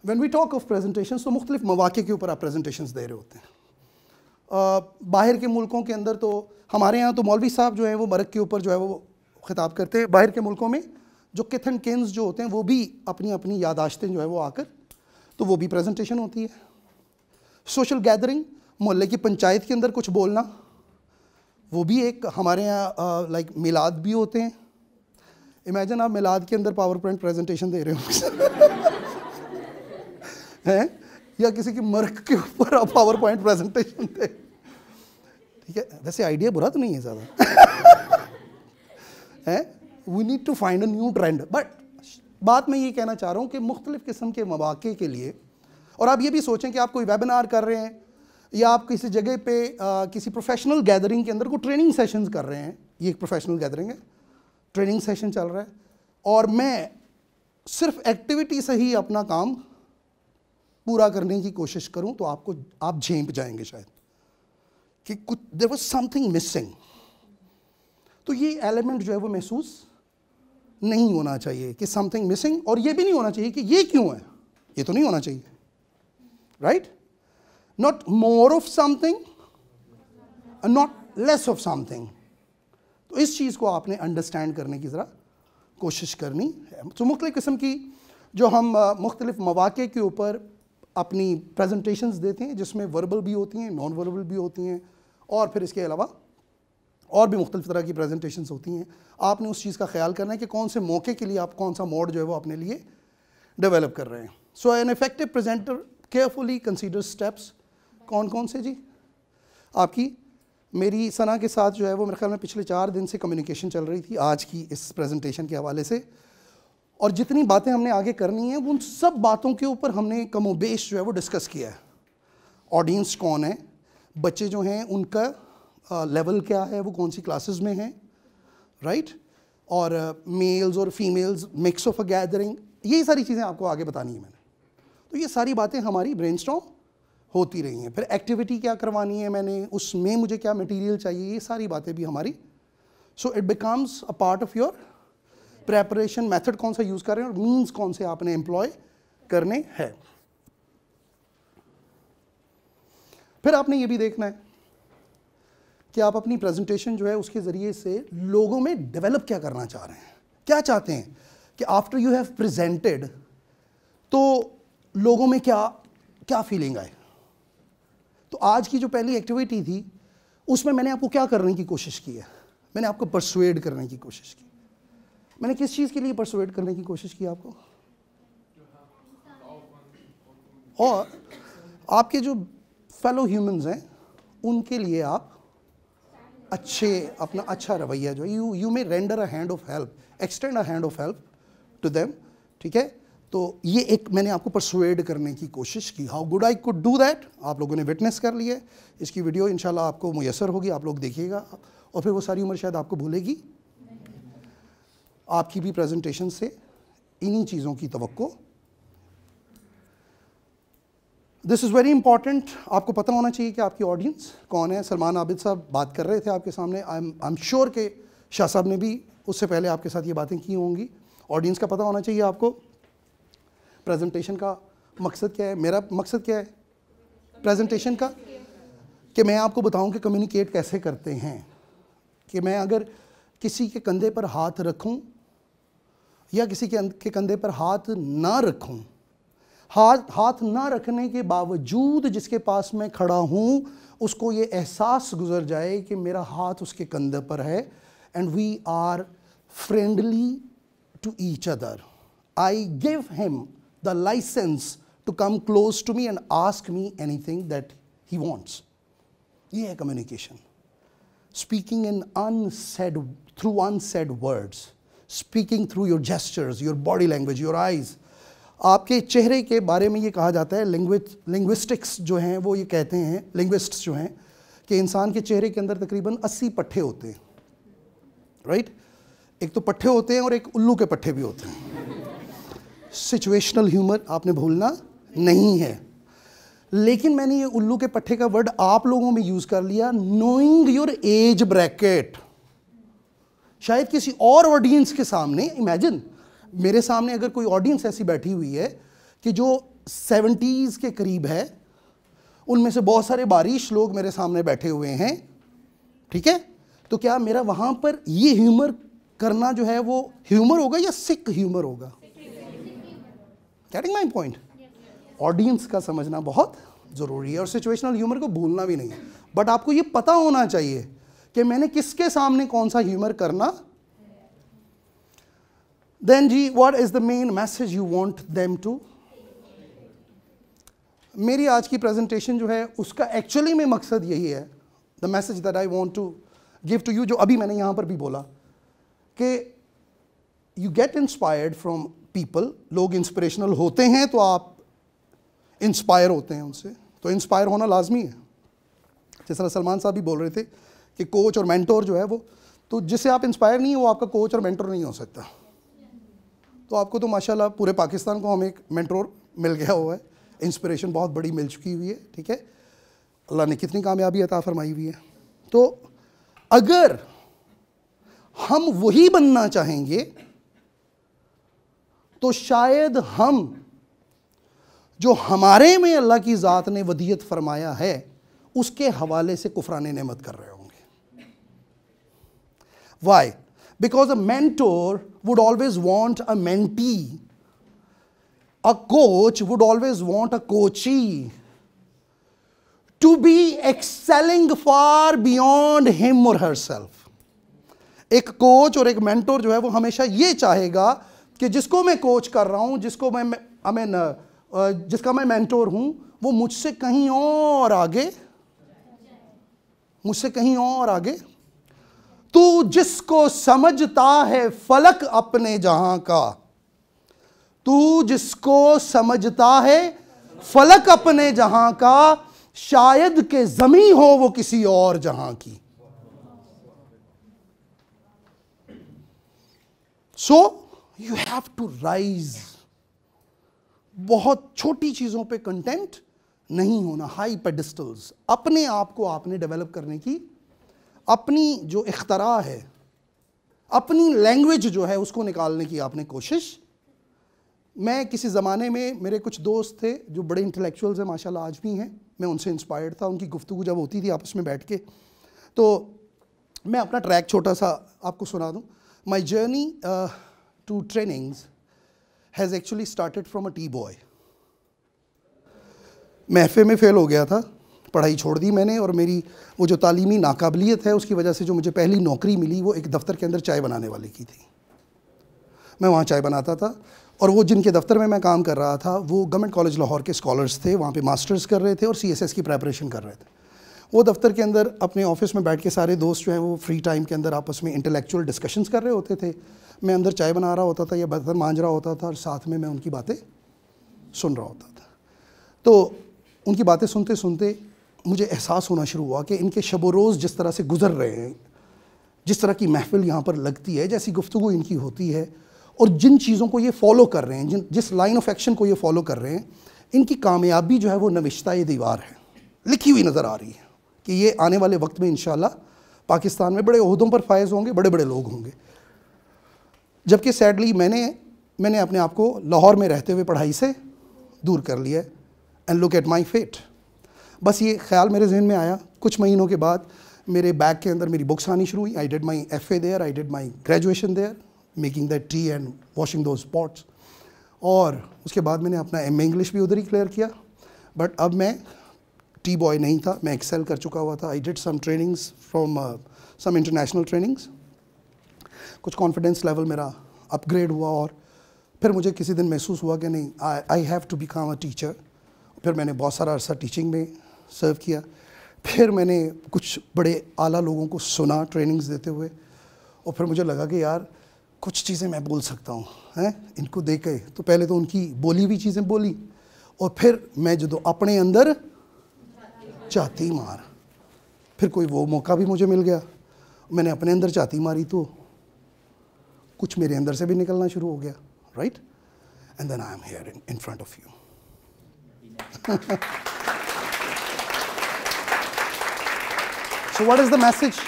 When we talk of presentations, तो मुख्तलिफ मौक़े के ऊपर आप presentations दे रहे होते हैं। बाहर के मुल्कों के अंदर तो हमारे यहाँ तो मौलवी साहब जो है वो मरक के ऊपर जो है वो ख़िताब करते हैं। बाहर के मुल्कों में जो किथ एंड किन्स जो होते हैं वो भी अपनी अपनी यादाश्तें जो है वो आकर, तो वो भी प्रेजेंटेशन होती है। सोशल गैदरिंग, मोहल्ले की पंचायत के अंदर कुछ बोलना, वो भी एक हमारे यहाँ लाइक मिलाद भी होते हैं। इमेजिन आप मिलाद के अंदर पावर पॉइंट प्रेजेंटेशन दे रहे हो हैं, या किसी की मर्क के ऊपर आप पावर पॉइंट प्रेजेंटेशन दे, ठीक है? वैसे आइडिया बुरा तो नहीं है ज़्यादा है, we need to find a new trend. But बात मैं ये कहना चाह रहा हूँ कि मुख्तलिफ़ किस्म के मौक़े के लिए, और आप ये भी सोचें कि आप कोई वेबिनार कर रहे हैं या आप किसी जगह पे किसी प्रोफेशनल गैदरिंग के अंदर कोई ट्रेनिंग सेशंस कर रहे हैं, ये एक प्रोफेशनल गैदरिंग है, ट्रेनिंग सेशन चल रहा है, और मैं सिर्फ एक्टिविटी से ही अपना काम पूरा करने की कोशिश करूं तो आप झेंप जाएंगे शायद कि कुछ देयर वाज समथिंग मिसिंग। तो ये एलिमेंट जो है वो महसूस नहीं होना चाहिए कि समथिंग मिसिंग, और ये भी नहीं होना चाहिए कि ये क्यों है, ये तो नहीं होना चाहिए, right? Not more of something, not less of something. तो इस चीज़ को आपने अंडरस्टैंड करने की ज़रा कोशिश करनी है। तो मुख्तलिफ़ किस्म की जो हम मुख्तलिफ़ मौक़े के ऊपर अपनी प्रेजेंटेशंस देते हैं, जिसमें वर्बल भी होती हैं, नॉन वर्बल भी होती हैं, और फिर इसके अलावा और भी मुख्तलिफ़ तरह की प्रेजेंटेशंस होती हैं। आपने उस चीज़ का ख्याल करना है कि कौन से मौके के लिए आप कौन सा मोड जो है वो अपने लिए डेवलप कर रहे हैं। So an effective presenter carefully consider steps, कौन कौन से जी? आपकी मेरी सना के साथ जो है वो मेरे ख्याल में पिछले 4 दिन से कम्युनिकेशन चल रही थी आज की इस प्रेजेंटेशन के हवाले से, और जितनी बातें हमने आगे करनी है उन सब बातों के ऊपर हमने कमोबेश जो है वो डिस्कस किया है। ऑडियंस कौन है, बच्चे जो हैं उनका लेवल क्या है, वो कौन सी क्लासेस में हैं, राइट, और मेल्स और females, mix of a gathering, यही सारी चीज़ें आपको आगे बतानी है मैंने। तो ये सारी बातें हमारी ब्रेनस्टॉर्म होती रही हैं। फिर एक्टिविटी क्या करवानी है मैंने, उसमें मुझे क्या मटेरियल चाहिए, ये सारी बातें भी हमारी, so it becomes a part of your preparation. Method कौन सा यूज़ कर रहे हैं और मीन्स कौन से आपने एम्प्लॉय करने हैं। फिर आपने ये भी देखना है कि आप अपनी प्रेजेंटेशन जो है उसके ज़रिए से लोगों में डेवलप क्या करना चाह रहे हैं, क्या चाहते हैं कि आफ्टर यू हैव प्रेजेंटेड तो लोगों में क्या क्या फीलिंग आए। तो आज की जो पहली एक्टिविटी थी उसमें मैंने आपको क्या करने की कोशिश की है, मैंने आपको परसुएड करने की कोशिश की। मैंने किस चीज़ के लिए परसुएड करने की कोशिश की आपको, और आपके जो फेलो ह्यूमंस हैं उनके लिए आप अपना अच्छा रवैया जो you may render a hand of help, extend a hand of help to them, ठीक है। तो ये एक मैंने आपको परसुएड करने की कोशिश की। How good I could do that आप लोगों ने विटनेस कर लिया। इसकी वीडियो इंशाल्लाह आपको मुयस्सर होगी, आप लोग देखिएगा, और फिर वो सारी उम्र शायद आपको भूलेगी। आपकी भी प्रेजेंटेशन से इन्हीं चीज़ों की तवक्को। दिस इज़ वेरी इंपॉर्टेंट, आपको पता होना चाहिए कि आपकी ऑडियंस कौन है। सलमान आबिद साहब बात कर रहे थे आपके सामने, आई एम श्योर कि शाह साहब ने भी उससे पहले आपके साथ ये बातें की होंगी। ऑडियंस का पता होना चाहिए आपको। प्रेजेंटेशन का मकसद क्या है, मेरा मकसद क्या है प्रेजेंटेशन का, कि मैं आपको बताऊं कि कम्युनिकेट कैसे करते हैं। कि मैं अगर किसी के कंधे पर हाथ रखूं या किसी के कंधे पर हाथ ना रखूं, हाथ ना रखने के बावजूद जिसके पास मैं खड़ा हूं उसको ये एहसास गुजर जाए कि मेरा हाथ उसके कंधे पर है, and we are friendly to each other. I give him the license to come close to me and ask me anything that he wants. ये है communication. Speaking in through unsaid words, speaking through your gestures, your body language, your eyes. आपके चेहरे के बारे में ये कहा जाता है, linguistics जो हैं वो ये कहते हैं, linguists जो हैं, कि इंसान के चेहरे के अंदर तकरीबन 80 पट्टे होते हैं, राइट। एक तो पट्टे होते हैं और एक उल्लू के पट्टे भी होते हैं। सिचुएशनल ह्यूमर आपने भूलना नहीं है। लेकिन मैंने ये उल्लू के पट्टे का वर्ड आप लोगों में यूज़ कर लिया, नोइंग योर एज ब्रैकेट। शायद किसी और ऑडियंस के सामने, इमेजिन मेरे सामने अगर कोई ऑडियंस ऐसी बैठी हुई है कि जो 70s के करीब है, उनमें से बहुत सारे बारिश लोग मेरे सामने बैठे हुए हैं, ठीक है, तो क्या मेरा वहाँ पर ये ह्यूमर करना जो है वो ह्यूमर होगा या सिक ह्यूमर होगा? Getting my point? ऑडियंस का समझना बहुत ज़रूरी है और सिचुएशनल ह्यूमर को भूलना भी नहीं है। बट आपको ये पता होना चाहिए कि मैंने किसके सामने कौन सा ह्यूमर करना। देन जी, what is the main message you want them to. मेरी आज की प्रेजेंटेशन जो है उसका एक्चुअली में मकसद यही है, the message that I want to give to you, जो अभी मैंने यहाँ पर भी बोला कि you get inspired from people. लोग इंस्पिरेशनल होते हैं तो आप इंस्पायर होते हैं उनसे, तो इंस्पायर होना लाजमी है। जिस तरह सलमान साहब भी बोल रहे थे कि कोच और मेंटोर जो है वो, तो जिससे आप इंस्पायर नहीं है वो आपका कोच और मेंटोर नहीं हो सकता। तो आपको तो माशाल्लाह पूरे पाकिस्तान को हमें एक मेंटोर मिल गया हुआ है, इंस्पिरेशन बहुत बड़ी मिल चुकी हुई है, ठीक है। अल्लाह ने कितनी कामयाबी अता फरमाई हुई है। तो अगर हम वही बनना चाहेंगे तो शायद हम जो हमारे में अल्लाह की ज़ात ने वदियत फरमाया है उसके हवाले से कुफराने नेमत कर रहे होंगे। Why? Because a mentor would always want a mentee, a coach would always want a coachee to be excelling far beyond him और हरसेल्फ। एक कोच और एक मेंटोर जो है वो हमेशा ये चाहेगा कि जिसको मैं कोच कर रहा हूँ, जिसका मैं मेंटोर हूँ, वो मुझसे कहीं और आगे मुझसे कहीं और आगे, तू जिसको समझता है फलक अपने जहां का, तू जिसको समझता है फलक अपने जहां का, शायद के ज़मीं हो वो किसी और जहां की। So you have to rise. बहुत छोटी चीजों पे कंटेंट नहीं होना, हाई पेडिस्टल्स। अपने आप को आपने डेवलप करने की, अपनी जो इख्तरा है, अपनी लैंग्वेज जो है उसको निकालने की आपने कोशिश। मैं किसी ज़माने में, मेरे कुछ दोस्त थे जो बड़े इंटेलेक्चुअल्स हैं माशाल्लाह, आज भी हैं, मैं उनसे इंस्पायर्ड था। उनकी गुफ्तगू जब होती थी आपस में बैठ के, तो मैं अपना ट्रैक छोटा सा आपको सुना दूं। My journey to trainings has actually started from a tea boy. मैं FA में फ़ेल हो गया था, पढ़ाई छोड़ दी मैंने, और मेरी वो जो तालीमी नाकाबिलियत है उसकी वजह से जो मुझे पहली नौकरी मिली वो एक दफ़्तर के अंदर चाय बनाने वाले की थी। मैं वहाँ चाय बनाता था, और वो जिनके दफ्तर में मैं काम कर रहा था वो गवर्नमेंट कॉलेज लाहौर के स्कॉलर्स थे, वहाँ पे मास्टर्स कर रहे थे और CSS की प्रेपरेशन कर रहे थे। वो दफ्तर के अंदर अपने ऑफिस में बैठ के सारे दोस्त जो हैं वो फ्री टाइम के अंदर आपस में इंटेलेक्चुअल डिस्कशंस कर रहे होते थे। मैं अंदर चाय बना रहा होता था या बर्तन मांज रहा होता था, और साथ में मैं उनकी बातें सुन रहा होता था। तो उनकी बातें सुनते सुनते मुझे एहसास होना शुरू हुआ कि इनके शब व रोज़ जिस तरह से गुजर रहे हैं, जिस तरह की महफिल यहाँ पर लगती है, जैसी गुफ्तगू इनकी होती है, और जिन चीज़ों को ये फॉलो कर रहे हैं, जिस लाइन ऑफ एक्शन को ये फॉलो कर रहे हैं, इनकी कामयाबी जो है वो नविश्ता दीवार है, लिखी हुई नज़र आ रही है कि ये आने वाले वक्त में इंशाल्लाह पाकिस्तान में बड़े ओहदों पर फायज होंगे, बड़े बड़े लोग होंगे। जबकि सैडली मैंने अपने आप को लाहौर में रहते हुए पढ़ाई से दूर कर लिया है। And look at my fate. बस ये ख्याल मेरे जहन में आया। कुछ महीनों के बाद मेरे बैग के अंदर मेरी बुक्स आनी शुरू हुई। I did my FA there, I did my graduation there, making that tea and washing those pots. और उसके बाद मैंने अपना MA इंग्लिश भी उधर ही क्लियर किया। बट अब मैं टी बॉय नहीं था, मैं एक्सेल कर चुका हुआ था। I did some trainings from some international trainings. कुछ कॉन्फिडेंस लेवल मेरा अपग्रेड हुआ, और फिर मुझे किसी दिन महसूस हुआ कि नहीं, I have to become a teacher. फिर मैंने बहुत सारा अरसा टीचिंग में सर्व किया। फिर मैंने कुछ बड़े आला लोगों को सुना ट्रेनिंग्स देते हुए, और फिर मुझे लगा कि यार कुछ चीज़ें मैं बोल सकता हूँ, हैं इनको देख के। तो पहले तो उनकी बोली हुई चीज़ें बोली, और फिर मैं जो अपने अंदर चाहती मार, फिर कोई वो मौका भी मुझे मिल गया, मैंने अपने अंदर चाहती मारी तो कुछ मेरे अंदर से भी निकलना शुरू हो गया, right? And then I am here in front of you. So what is the message?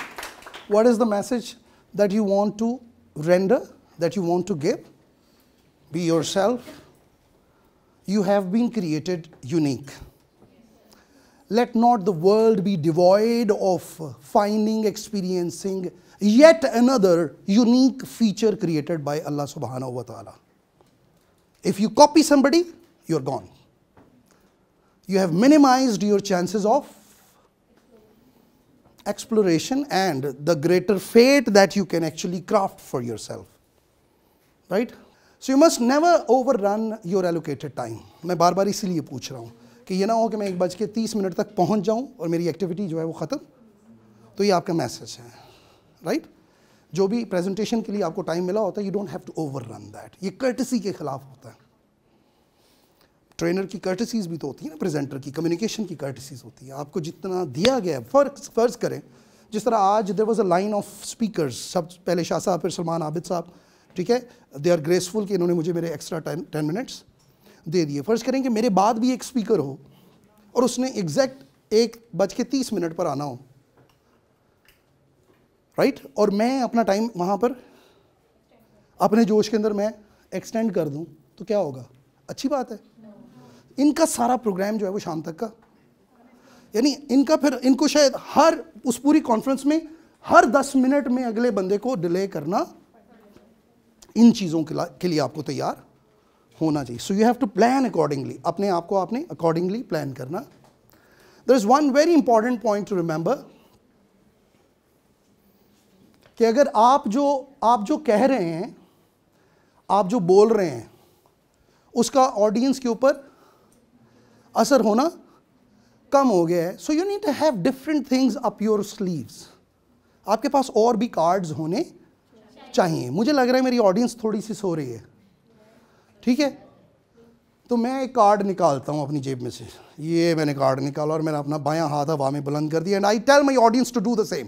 What is the message that you want to render, that you want to give? Be yourself. You have been created unique. Let not the world be devoid of finding, experiencing yet another unique feature created by Allah subhanahu wa ta'ala. If you copy somebody, you're gone. You have minimized your chances of exploration and the greater fate that you can actually craft for yourself. Right? So you must never overrun your allocated time. मैं बार बार इसीलिए पूछ रहा हूँ कि ये ना हो कि मैं 1:30 तक पहुँच जाऊँ और मेरी एक्टिविटी जो है वो ख़त्म। तो ये आपका मैसेज है, राइट? जो भी प्रेजेंटेशन के लिए आपको टाइम मिला होता है, you don't have to overrun that. ये कर्टसी के खिलाफ होता है। ट्रेनर की कर्टसीज भी तो होती है ना, प्रेजेंटर की, कम्युनिकेशन की कर्टसीज होती है। आपको जितना दिया गया है, फ़र्ज करें जिस तरह आज there was a line of speakers, सब पहले शाह साहब, फिर सलमान आबिद साहब, ठीक है, दे आर ग्रेसफुल कि इन्होंने मुझे मेरे एक्स्ट्रा 10 मिनट्स दे दिए। फ़र्ज़ करें कि मेरे बाद भी एक स्पीकर हो और उसने एग्जैक्ट 1:30 पर आना हो, राइट? और मैं अपना टाइम वहाँ पर अपने जोश के अंदर मैं एक्सटेंड कर दूँ, तो क्या होगा? अच्छी बात है। इनका सारा प्रोग्राम जो है वो शाम तक का, यानी इनको शायद हर उस पूरी कॉन्फ्रेंस में हर 10 मिनट में अगले बंदे को डिले करना, इन चीज़ों के लिए आपको तैयार होना चाहिए। So you have to plan accordingly, अपने आप को आपने अकॉर्डिंगली प्लान करना। There is one very important point to remember कि अगर आप जो कह रहे हैं, आप जो बोल रहे हैं, उसका ऑडियंस के ऊपर असर होना कम हो गया है. So you need to have different things up your sleeves. आपके पास और भी कार्ड्स होने चाहिए. मुझे लग रहा है मेरी ऑडियंस थोड़ी सी सो रही है, ठीक है. तो मैं एक कार्ड निकालता हूँ अपनी जेब में से. ये मैंने कार्ड निकाला और मैंने अपना बायां हाथ हवा में बुलंद कर दिया. And I tell my audience to do the same.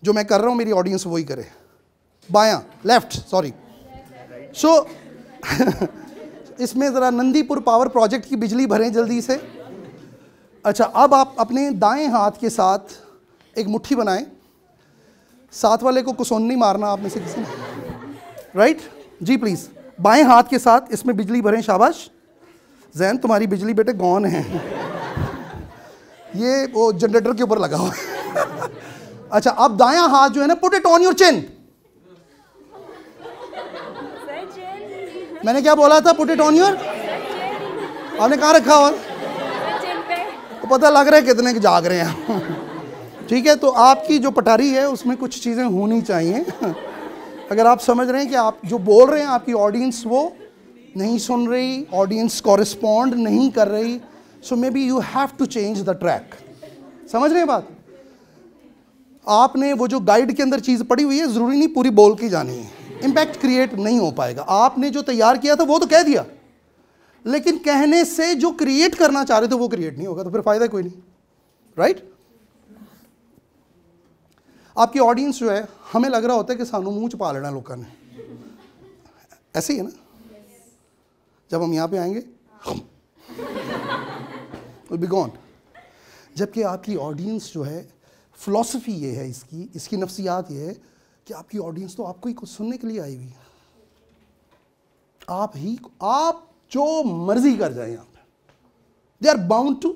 जो मैं कर रहा हूँ मेरी ऑडियंस वही करे. बायां, लेफ्ट, सॉरी. सो इसमें ज़रा नंदीपुर पावर प्रोजेक्ट की बिजली भरें जल्दी से. अच्छा, अब आप अपने दाएं हाथ के साथ एक मुट्ठी बनाएं. साथ वाले को कुसोन नहीं मारना आप में से किसी ने, राइट जी. प्लीज़ बाएं हाथ के साथ इसमें बिजली भरें. शाबाश जैन, तुम्हारी बिजली बेटे गौन है. ये वो जनरेटर के ऊपर लगा हुआ है. अच्छा, अब दायां हाथ जो है ना, put it on your chin. मैंने क्या बोला था? Put it on your. आपने कहाँ रखा हुआ? तो पता लग रहा है कितने जाग रहे हैं. ठीक है, तो आपकी जो पटारी है उसमें कुछ चीज़ें होनी चाहिए. अगर आप समझ रहे हैं कि आप जो बोल रहे हैं आपकी ऑडियंस वो नहीं सुन रही, ऑडियंस कॉरेस्पॉन्ड नहीं कर रही, so maybe you have to change the track. समझ रहे हैं बात? आपने वो जो गाइड के अंदर चीज़ पड़ी हुई है, ज़रूरी नहीं पूरी बोल के जानी है. इम्पैक्ट क्रिएट नहीं हो पाएगा. आपने जो तैयार किया था वो तो कह दिया, लेकिन कहने से जो क्रिएट करना चाह रहे थे वो क्रिएट नहीं होगा, तो फिर फ़ायदा कोई नहीं, राइट? आपकी ऑडियंस जो है, हमें लग रहा होता है कि सानू मुंह छुपा लेना लोगों ने. ऐसे ही है ना? जब हम यहाँ पे आएंगे विल बी गॉन. जबकि आपकी ऑडियंस जो है, फिलॉसफी ये है इसकी नफ्सियात ये है कि आपकी ऑडियंस तो आपको ही कुछ सुनने के लिए आई हुई है. आप जो मर्जी कर जाए यहाँ पे, दे आर बाउंड टू.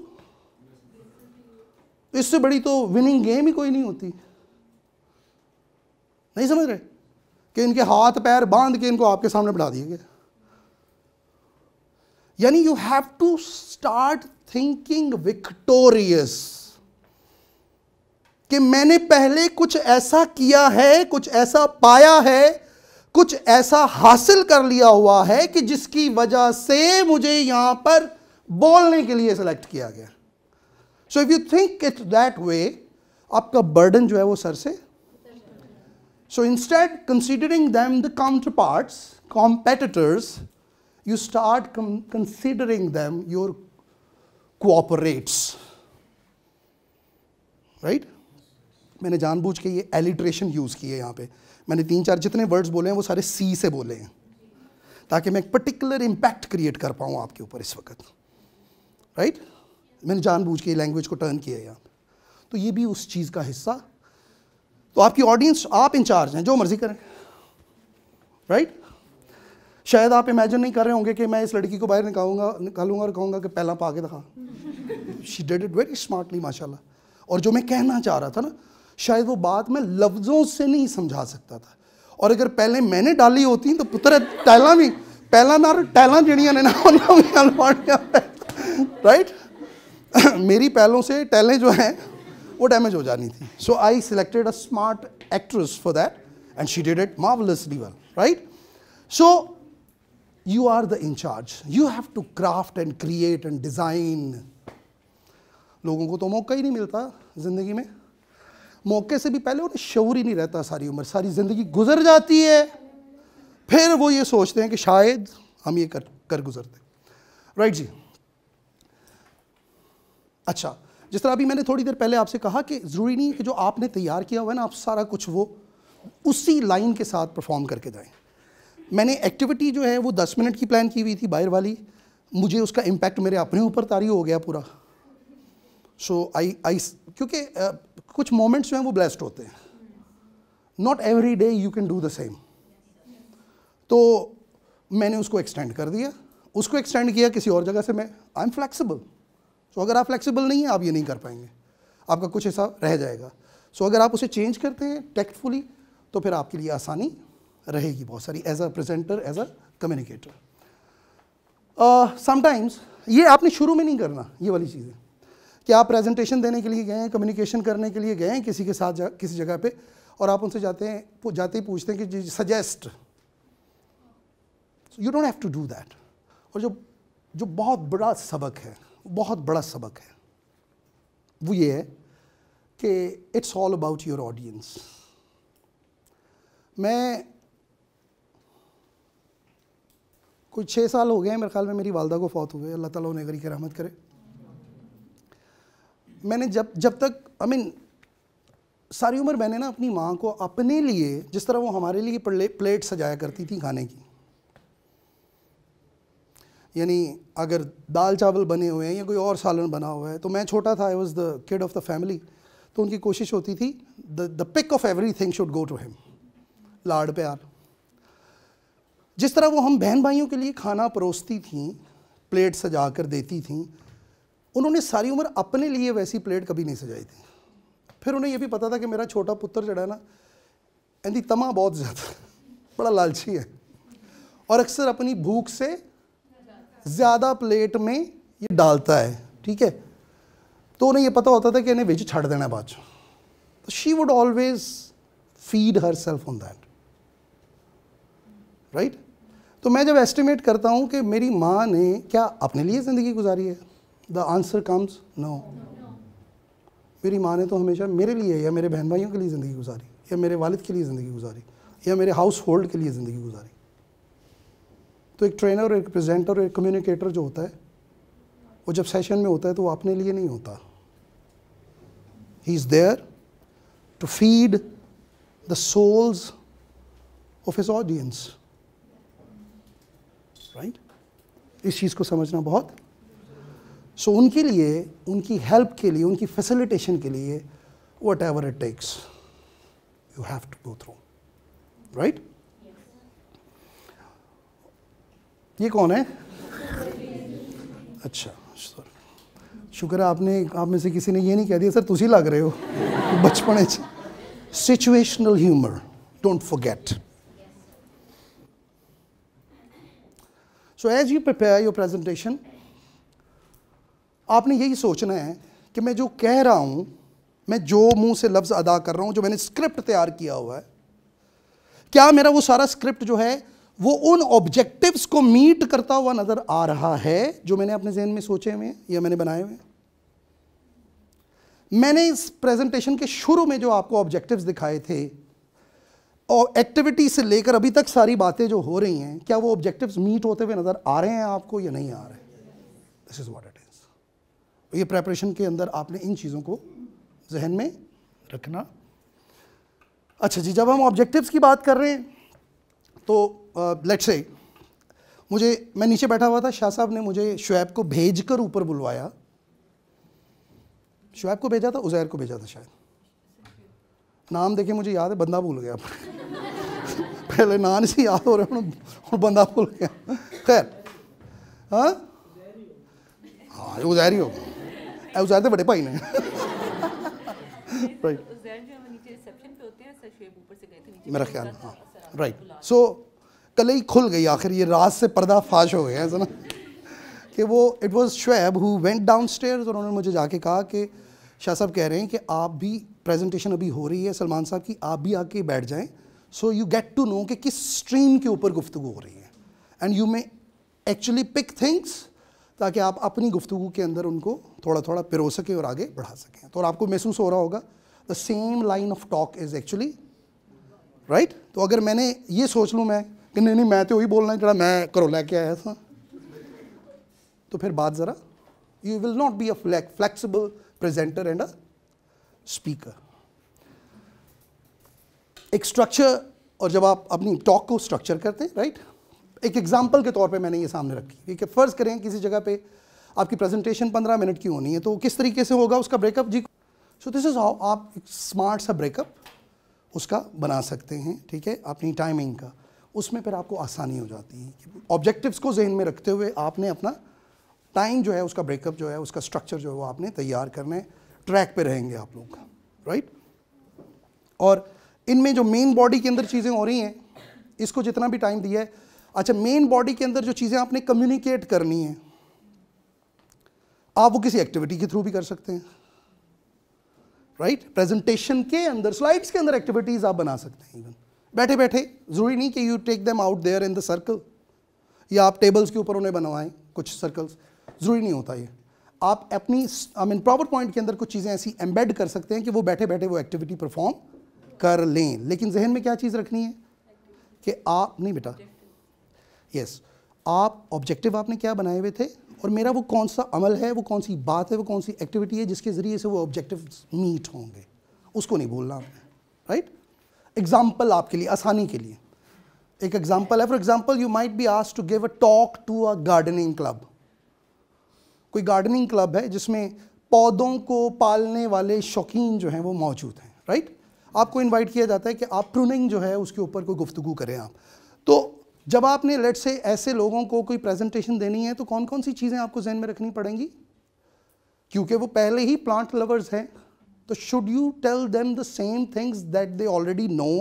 इससे बड़ी तो विनिंग गेम ही कोई नहीं होती. नहीं समझ रहे कि इनके हाथ पैर बांध के इनको आपके सामने बिठा दिया गया. यानी you have to start thinking victorious, कि मैंने पहले कुछ ऐसा किया है, कुछ ऐसा पाया है, कुछ ऐसा हासिल कर लिया हुआ है कि जिसकी वजह से मुझे यहां पर बोलने के लिए सिलेक्ट किया गया. So if you think it that way, आपका बर्डन जो है वो सर से. So instead considering them the counterparts, competitors, you start considering them your cooperates, right? मैंने जानबूझ के ये एलिट्रेशन यूज़ की है यहाँ पे. मैंने 3-4 जितने वर्ड्स बोले हैं वो सारे सी से बोले हैं, ताकि मैं एक पर्टिकुलर इम्पैक्ट क्रिएट कर पाऊँ आपके ऊपर इस वक्त, राइट? मैंने जानबूझ के लैंग्वेज को टर्न किया है यहाँ पे. तो ये भी उस चीज़ का हिस्सा. तो आपकी ऑडियंस, आप इंचार्ज हैं, जो मर्जी करें, राइट? शायद आप इमेजिन नहीं कर रहे होंगे कि मैं इस लड़की को बाहर निकालूंगा और कहूँगा कि पहला पा के दिखा. She did it very smartly माशाल्लाह. और जो मैं कहना चाह रहा था ना, शायद वो बात मैं लफ्ज़ों से नहीं समझा सकता था. और अगर पहले मैंने डाली होती तो पुत्र टैला भी पहला ना टैला जड़ियाँ ने ना, राइट? मेरी पहलों से टैलें जो हैं वो डैमेज हो जानी थी. So I selected a smart actress for that and she did it marvellously well, right? So you are the in charge. You have to craft and create and design. लोगों को तो मौका ही नहीं मिलता ज़िंदगी में. मौके से भी पहले उन्हें शऊर ही नहीं रहता. सारी उम्र, सारी ज़िंदगी गुजर जाती है, फिर वो ये सोचते हैं कि शायद हम ये कर गुजरते. राइट जी. अच्छा, जिस तरह अभी मैंने थोड़ी देर पहले आपसे कहा कि ज़रूरी नहीं है कि जो आपने तैयार किया हुआ है ना, आप सारा कुछ वो उसी लाइन के साथ परफॉर्म करके जाएं. मैंने एक्टिविटी जो है वो 10 मिनट की प्लान की हुई थी बाहर वाली. मुझे उसका इम्पैक्ट मेरे अपने ऊपर तारी हो गया पूरा. सो आई क्योंकि कुछ मोमेंट्स जो हैं वो ब्लेस्ड होते हैं. Not every day you can do the same. तो मैंने उसको एक्सटेंड कर दिया. उसको एक्सटेंड किया किसी और जगह से. मैं आई एम फ्लेक्सिबल. सो अगर आप फ्लेक्सिबल नहीं हैं, आप ये नहीं कर पाएंगे, आपका कुछ ऐसा रह जाएगा. सो अगर आप उसे चेंज करते हैं टेक्टफुली, तो फिर आपके लिए आसानी रहेगी बहुत सारी, as a presenter, as a communicator. Sometimes ये आपने शुरू में नहीं करना ये वाली चीज़ें, कि आप प्रेजेंटेशन देने के लिए गए हैं, कम्युनिकेशन करने के लिए गए हैं किसी के साथ किसी जगह पे, और आप उनसे जाते ही पूछते हैं कि suggest. You don't have to do that. और जो बहुत बड़ा सबक है बहुत बड़ा सबक है, वो ये है कि it's all about your audience. मैं कुछ 6 साल हो गए हैं मेरे ख्याल में मेरी वालदा को फौत हुए, अल्लाह ताला उन्हें गरी की रहमत करे। मैंने जब तक सारी उम्र मैंने ना अपनी माँ को अपने लिए, जिस तरह वो हमारे लिए प्लेट सजाया करती थी खाने की, यानी अगर दाल चावल बने हुए हैं या कोई और सालन बना हुआ है, तो मैं छोटा था, I was the kid of the family, तो उनकी कोशिश होती थी the pick of every thing should go to him, लाड़ प्यार। जिस तरह वो हम बहन भाइयों के लिए खाना परोसती थीं, प्लेट सजा कर देती थीं, उन्होंने सारी उम्र अपने लिए वैसी प्लेट कभी नहीं सजाई थी। फिर उन्हें ये भी पता था कि मेरा छोटा पुत्र जड़ा है ना, इंदी तमा बहुत ज़्यादा, बड़ा लालची है और अक्सर अपनी भूख से ज़्यादा प्लेट में ये डालता है, ठीक है। तो उन्हें ये पता होता था कि इन्हें विच छड़ देना बाद, तो she would always feed her self on that, right. तो मैं जब एस्टिमेट करता हूँ कि मेरी माँ ने क्या अपने लिए ज़िंदगी गुजारी है, द आंसर कम्स नो। मेरी माँ ने तो हमेशा मेरे लिए या मेरे बहन भाइयों के लिए ज़िंदगी गुजारी, या मेरे वालिद के लिए ज़िंदगी गुजारी, या मेरे हाउस होल्ड के लिए ज़िंदगी गुजारी। तो एक ट्रेनर, एक प्रेजेंटर, एक कम्युनिकेटर जो होता है, वो जब सेशन में होता है तो वो अपने लिए नहीं होता, he is there to feed the souls of his audience, right. इस चीज़ को समझना बहुत, सो उनके लिए, उनकी हेल्प के लिए, उनकी फैसिलिटेशन के लिए whatever it takes you have to go through, right. ये कौन है? अच्छा, शुक्र है आपने, आप में से किसी ने ये नहीं कह दिया सर तुसी लग रहे हो बचपन। Situational humour, don't forget. So as you prepare your presentation, आपने यही सोचना है कि मैं जो कह रहा हूं, मैं जो मुंह से लफ्ज़ अदा कर रहा हूं, जो मैंने स्क्रिप्ट तैयार किया हुआ है, क्या मेरा वो सारा स्क्रिप्ट जो है वो उन ऑब्जेक्टिव्स को मीट करता हुआ नज़र आ रहा है जो मैंने अपने जहन में सोचे हुए हैं या मैंने बनाए हुए हैं। मैंने इस प्रेजेंटेशन के शुरू में जो आपको ऑब्जेक्टिव्स दिखाए थे और एक्टिविटी से लेकर अभी तक सारी बातें जो हो रही हैं, क्या वो ऑब्जेक्टिव्स मीट होते हुए नज़र आ रहे हैं आपको या नहीं आ रहे? This is what it is. ये प्रेपरेशन के अंदर आपने इन चीज़ों को जहन में रखना। अच्छा जी, जब हम ऑब्जेक्टिव्स की बात कर रहे हैं तो लेट्स से मैं नीचे बैठा हुआ था, शाह साहब ने मुझे शुएब को भेजकर ऊपर बुलवाया। शुएब को भेजा था, उज़ैर को भेजा था शायद, नाम देखे मुझे याद है, बंदा भूल गया पहले नाम से याद हो रहा है और बंदा भूल गया। खैर, हाँ हाँ उज़ैर ही होगा, उज़ैर तो बड़े भाई ने राइट, मेरा ख्याल, हाँ राइट। सो कल ही खुल गई आखिर, ये राज से पर्दा फाश हो गया है ना, कि वो it was Shoaib who went downstairs और उन्होंने मुझे जाके कहा कि शाह साहब कह रहे हैं कि आप भी, प्रेजेंटेशन अभी हो रही है सलमान साहब की, आप भी आके बैठ जाएं, so you get to know कि किस स्ट्रीम के ऊपर गुफ्तगू हो रही है, and you may actually pick things, ताकि आप अपनी गुफ्तगू के अंदर उनको थोड़ा थोड़ा पिरो सकें और आगे बढ़ा सकें। तो और आपको महसूस हो रहा होगा the same line of talk is actually right. तो अगर मैंने ये सोच लूँ मैं कि नहीं मैं तो वही बोलना है जरा मैं करो लेके आया था, तो फिर बात ज़रा, you will not be a flexible presenter and a speaker. एक स्ट्रक्चर, और जब आप अपनी टॉक को स्ट्रक्चर करते हैं, राइट, एक एग्जांपल के तौर पे मैंने ये सामने रखी कि फ़र्ज़ करें किसी जगह पे आपकी प्रेजेंटेशन 15 मिनट की होनी है, तो किस तरीके से होगा उसका ब्रेकअप जी। सो दिस इज़ हाउ आप एक स्मार्ट सा ब्रेकअप उसका बना सकते हैं, ठीक है, अपनी टाइमिंग का। उसमें फिर आपको आसानी हो जाती है। ऑब्जेक्टिव्स को जहन में रखते हुए आपने अपना टाइम जो है, उसका ब्रेकअप जो है, उसका स्ट्रक्चर जो है वो आपने तैयार करना है। ट्रैक पे रहेंगे आप लोग, राइट। और इनमें जो मेन बॉडी के अंदर चीज़ें हो रही हैं, इसको जितना भी टाइम दिया है, अच्छा मेन बॉडी के अंदर जो चीज़ें आपने कम्युनिकेट करनी है, आप वो किसी एक्टिविटी के थ्रू भी कर सकते हैं, राइट। प्रेजेंटेशन के अंदर, स्लाइड्स के अंदर एक्टिविटीज़ आप बना सकते हैं। इवन बैठे बैठे, ज़रूरी नहीं कि you take them out there in the circle, या आप टेबल्स के ऊपर उन्हें बनवाएं कुछ सर्कल्स, ज़रूरी नहीं होता ये। आप अपनी पावर पॉइंट के अंदर कुछ चीज़ें ऐसी एम्बेड कर सकते हैं कि वो बैठे बैठे वो एक्टिविटी परफॉर्म कर लें, लेकिन जहन में क्या चीज़ रखनी है कि आप नहीं बेटा, यस, आप ऑब्जेक्टिव आपने क्या बनाए हुए थे और मेरा वो कौन सा अमल है, वो कौन सी बात है, वो कौन सी एक्टिविटी है जिसके ज़रिए से वो ऑब्जेक्टिव मीट होंगे, उसको नहीं भूलना आपने, राइट। एग्जाम्पल आपके लिए, आसानी के लिए एक एग्जाम्पल है, for example you might be asked to give a talk to a gardening club. कोई गार्डनिंग क्लब है जिसमें पौधों को पालने वाले शौकीन जो हैं वो मौजूद हैं, राइट। आपको इनवाइट किया जाता है कि आप प्रूनिंग जो है उसके ऊपर कोई गुफ्तगू करें आप। तो जब आपने लेट्स से ऐसे लोगों को कोई प्रेजेंटेशन देनी है तो कौन कौन सी चीज़ें आपको जहन में रखनी पड़ेंगी, क्योंकि वो पहले ही प्लांट लवर्स हैं, तो should you tell them the same things that they already know.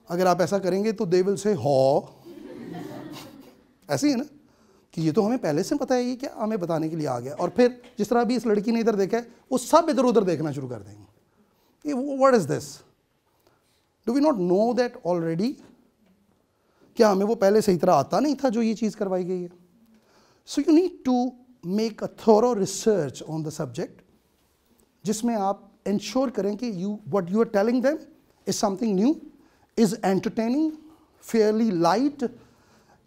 अगर आप ऐसा करेंगे तो दे विल से हो, ऐसे ही है ना कि ये तो हमें पहले से पता है, ये क्या हमें बताने के लिए आ गया। और फिर जिस तरह भी इस लड़की ने इधर देखा है वो सब इधर उधर देखना शुरू कर देंगे, ये what is this, do we not know that already, क्या हमें वो पहले सही तरह आता नहीं था जो ये चीज़ करवाई गई है। So you need to make a thorough research on the subject, जिसमें आप इंश्योर करें कि what you are telling them is something new, is entertaining, fairly light,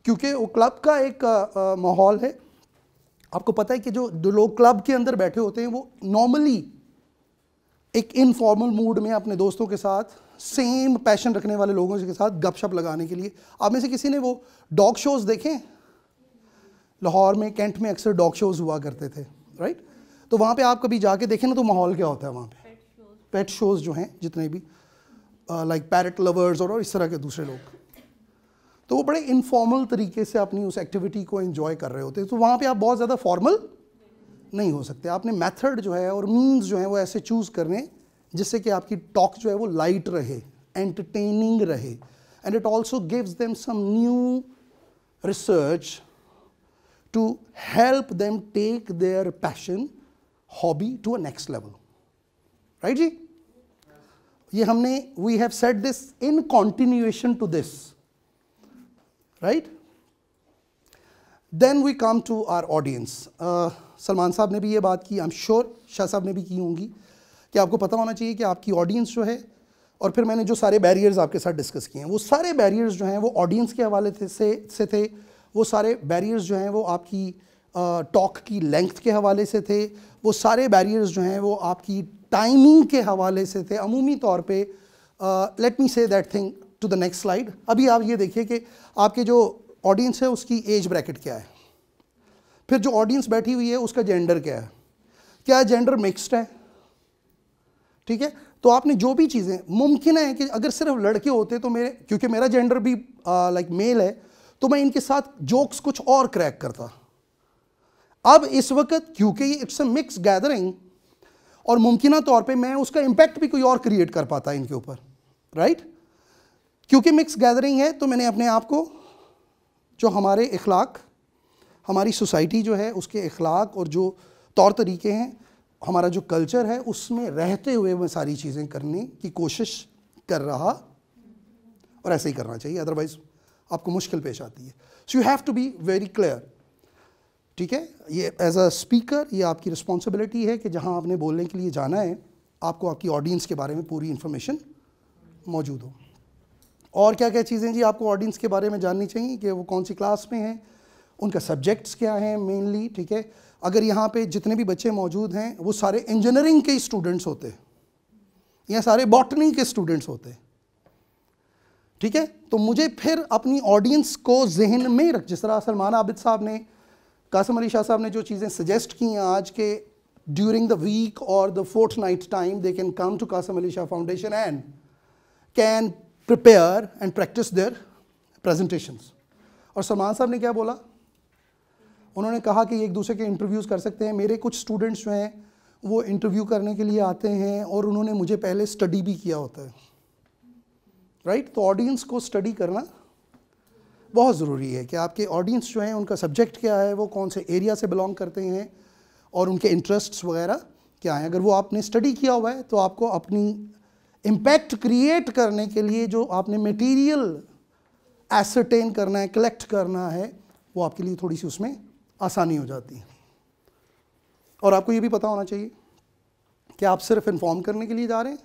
क्योंकि वो क्लब का एक माहौल है। आपको पता है कि जो लोग क्लब के अंदर बैठे होते हैं वो नॉर्मली एक इनफॉर्मल मूड में अपने दोस्तों के साथ, सेम पैशन रखने वाले लोगों के साथ गपशप लगाने के लिए। आप में से किसी ने वो डॉग शोज़ देखें? लाहौर में, कैंट में अक्सर डॉग शोज़ हुआ करते थे, राइट। तो वहाँ पे आप कभी जाके देखें ना तो माहौल क्या होता है वहाँ पे, पेट शोज़ जो हैं जितने भी, लाइक पैरट लवर्स और इस तरह के दूसरे लोग, तो वो बड़े इनफॉर्मल तरीके से अपनी उस एक्टिविटी को एंजॉय कर रहे होते हैं। तो वहाँ पे आप बहुत ज़्यादा फॉर्मल नहीं हो सकते, आपने मेथड जो है और मीन्स जो है वो ऐसे चूज़ करने जिससे कि आपकी टॉक जो है वो लाइट रहे, एंटरटेनिंग रहे, and it also gives them some new research to help them take their passion hobby to a next level, right जी। ये हमने we have said this in continuation to this, right. Then we come to our audience. Salman साहब ने भी ये बात की, I am sure Shah साहब ने भी की होंगी, कि आपको पता होना चाहिए कि आपकी ऑडियंस जो है, और फिर मैंने जो सारे बैरियर्स आपके साथ डिस्कस किए हैं वो सारे बैरियर्स जो हैं वो ऑडियंस के हवाले से थे, वो सारे बैरियर्स जो हैं वो आपकी टॉक की लेंथ के हवाले से थे, वो सारे बैरियर्स जो हैं वो आपकी टाइमिंग के हवाले से थे। अमूमी तौर पे let me say that thing to the next slide. अभी आप ये देखिए कि आपके जो ऑडियंस है उसकी एज ब्रैकेट क्या है, फिर जो ऑडियंस बैठी हुई है उसका जेंडर क्या है, क्या जेंडर मिक्स्ड है, ठीक है। तो आपने जो भी चीज़ें, मुमकिन है कि अगर सिर्फ लड़के होते तो मेरे, क्योंकि मेरा जेंडर भी लाइक मेल है, तो मैं इनके साथ जोक्स कुछ और क्रैक करता। अब इस वक्त क्योंकि ये इट्स अ मिक्स गैदरिंग, और मुमकिन तौर पे मैं उसका इम्पैक्ट भी कोई और क्रिएट कर पाता इनके ऊपर, राइट। क्योंकि मिक्स गैदरिंग है तो मैंने अपने आप को, जो हमारे इखलाक, हमारी सोसाइटी जो है उसके इखलाक और जो तौर तरीके हैं, हमारा जो कल्चर है, उसमें रहते हुए मैं सारी चीज़ें करने की कोशिश कर रहा, और ऐसे ही करना चाहिए, अदरवाइज आपको मुश्किल पेश आती है। So you have to be very clear, ठीक है। ये एज अ स्पीकर ये आपकी रिस्पॉन्सिबिलिटी है कि जहाँ आपने बोलने के लिए जाना है आपको आपकी ऑडियंस के बारे में पूरी इन्फॉर्मेशन मौजूद हो। और क्या क्या चीज़ें जी आपको ऑडियंस के बारे में जाननी चाहिए कि वो कौन सी क्लास में हैं, उनका सब्जेक्ट्स क्या हैं मेनली, ठीक है। अगर यहाँ पे जितने भी बच्चे मौजूद हैं वो सारे इंजीनियरिंग के स्टूडेंट्स होते हैं या सारे बॉटनी के स्टूडेंट्स होते हैं, ठीक है। तो मुझे फिर अपनी ऑडियंस को जहन में रख, जिस तरह सलमान आबिद साहब ने, कासिम अली शाह साहब ने जो चीज़ें सजेस्ट की हैं आज के ड्यूरिंग द वीक और the fortnight time, they can come to Qasim Ali Shah foundation and can prepare and practice their presentations. और सलमान साहब ने क्या बोला, उन्होंने कहा कि एक दूसरे के इंटरव्यूज़ कर सकते हैं। मेरे कुछ स्टूडेंट्स जो हैं वो इंटरव्यू करने के लिए आते हैं और उन्होंने मुझे पहले स्टडी भी किया होता है, राइट। तो ऑडियंस को स्टडी करना बहुत ज़रूरी है कि आपके ऑडियंस जो हैं उनका सब्जेक्ट क्या है, वो कौन से एरिया से बिलोंग करते हैं और उनके इंटरेस्ट्स वगैरह क्या हैं। अगर वो आपने स्टडी किया हुआ है तो आपको अपनी इम्पैक्ट क्रिएट करने के लिए जो आपने मटेरियल एसरटेन करना है, कलेक्ट करना है, वो आपके लिए थोड़ी सी उसमें आसानी हो जाती है। और आपको ये भी पता होना चाहिए कि आप सिर्फ इन्फॉर्म करने के लिए जा रहे हैं,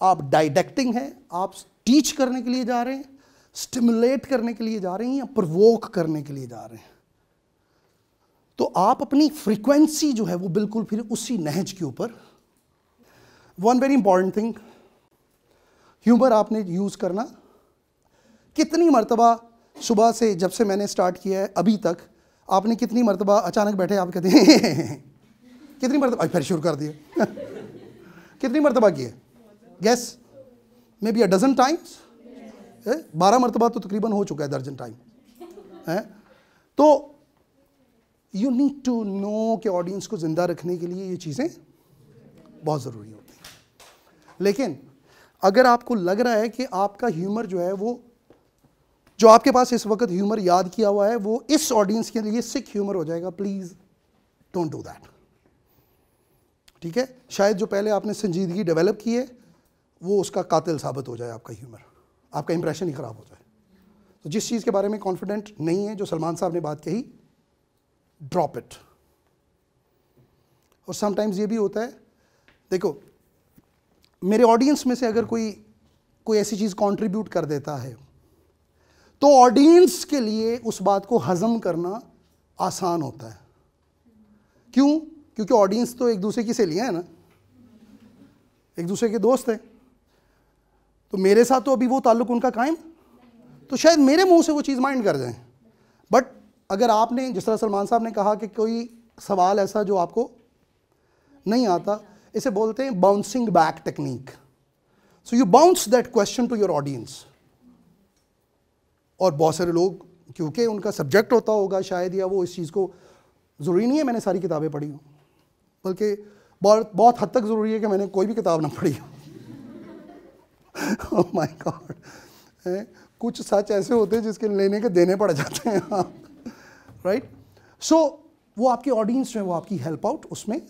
आप डाइडेक्टिंग है, आप टीच करने के लिए जा रहे हैं, स्टिमुलेट करने के लिए जा रहे हैं, या प्रोवोक करने के लिए जा रहे हैं। तो आप अपनी फ्रीक्वेंसी जो है वो बिल्कुल फिर उसी नहज के ऊपर। One very important thing, humour आपने यूज़ करना। कितनी मर्तबा सुबह से, जब से मैंने स्टार्ट किया है अभी तक, आपने कितनी मर्तबा अचानक बैठे आप कहते हैं कितनी मर्तबा फिर शुरू कर दिया कितनी मर्तबा किए? Guess, maybe a dozen times. 12 मर्तबा तो तकरीबन हो चुका है, दर्जन टाइम है। तो यू नीड टू नो कि ऑडियंस को ज़िंदा रखने के लिए ये चीज़ें बहुत ज़रूरी होती हैं। लेकिन अगर आपको लग रहा है कि आपका ह्यूमर जो है वो, जो आपके पास इस वक्त ह्यूमर याद किया हुआ है, वो इस ऑडियंस के लिए सिक ह्यूमर हो जाएगा, प्लीज़ डोंट डू दैट। ठीक है, शायद जो पहले आपने संजीदगी डेवलप की है वो उसका कातिल साबित हो जाए आपका ह्यूमर, आपका इंप्रेशन ही ख़राब हो जाए। तो जिस चीज़ के बारे में कॉन्फिडेंट नहीं है, जो सलमान साहब ने बात कही, ड्रॉप इट। और समटाइम्स ये भी होता है, देखो मेरे ऑडियंस में से अगर कोई ऐसी चीज़ कंट्रीब्यूट कर देता है तो ऑडियंस के लिए उस बात को हजम करना आसान होता है। क्यों? क्योंकि ऑडियंस तो एक दूसरे की सहेलियां हैं ना, एक दूसरे के दोस्त हैं। तो मेरे साथ तो अभी वो ताल्लुक उनका कायम, तो शायद मेरे मुंह से वो चीज़ माइंड कर जाएं। बट अगर आपने, जिस तरह सलमान साहब ने कहा कि कोई सवाल ऐसा जो आपको नहीं आता, इसे बोलते हैं bouncing back technique. So you bounce that question to your audience. और बहुत सारे लोग, क्योंकि उनका सब्जेक्ट होता होगा शायद, या वो इस चीज़ को, ज़रूरी नहीं है मैंने सारी किताबें पढ़ी हों, बल्कि बहुत हद तक ज़रूरी है कि मैंने कोई भी किताब ना पढ़ी हो। ओह माय गॉड, कुछ सच ऐसे होते हैं जिसके लेने के देने पड़ जाते हैं आप, राइट। सो वो आपकी ऑडियंस जो है वो आपकी हेल्प आउट उसमें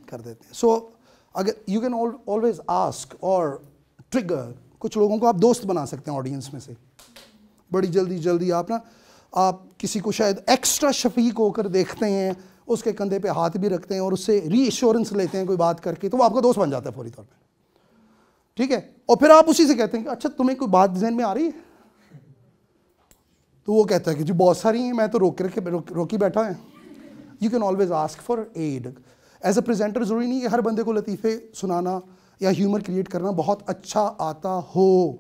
कर देते हैं। सो अगर यू कैन ऑलवेज आस्क और ट्रिगर, कुछ लोगों को आप दोस्त बना सकते हैं ऑडियंस में से। बड़ी जल्दी आप किसी को शायद एक्स्ट्रा शफीक होकर देखते हैं, उसके कंधे पे हाथ भी रखते हैं और उससे रीअश्योरेंस लेते हैं कोई बात करके, तो वो आपका दोस्त बन जाता है फौरी तौर पे। ठीक है, और फिर आप उसी से कहते हैं कि अच्छा तुम्हें कोई बात जहन में आ रही है? तो वो कहता है कि जी बहुत सारी हैं, मैं तो रोकी बैठा है। You can always ask for aid. As a presenter ज़रूरी नहीं है हर बंदे को लतीफ़े सुनाना या ह्यूमर क्रिएट करना बहुत अच्छा आता हो,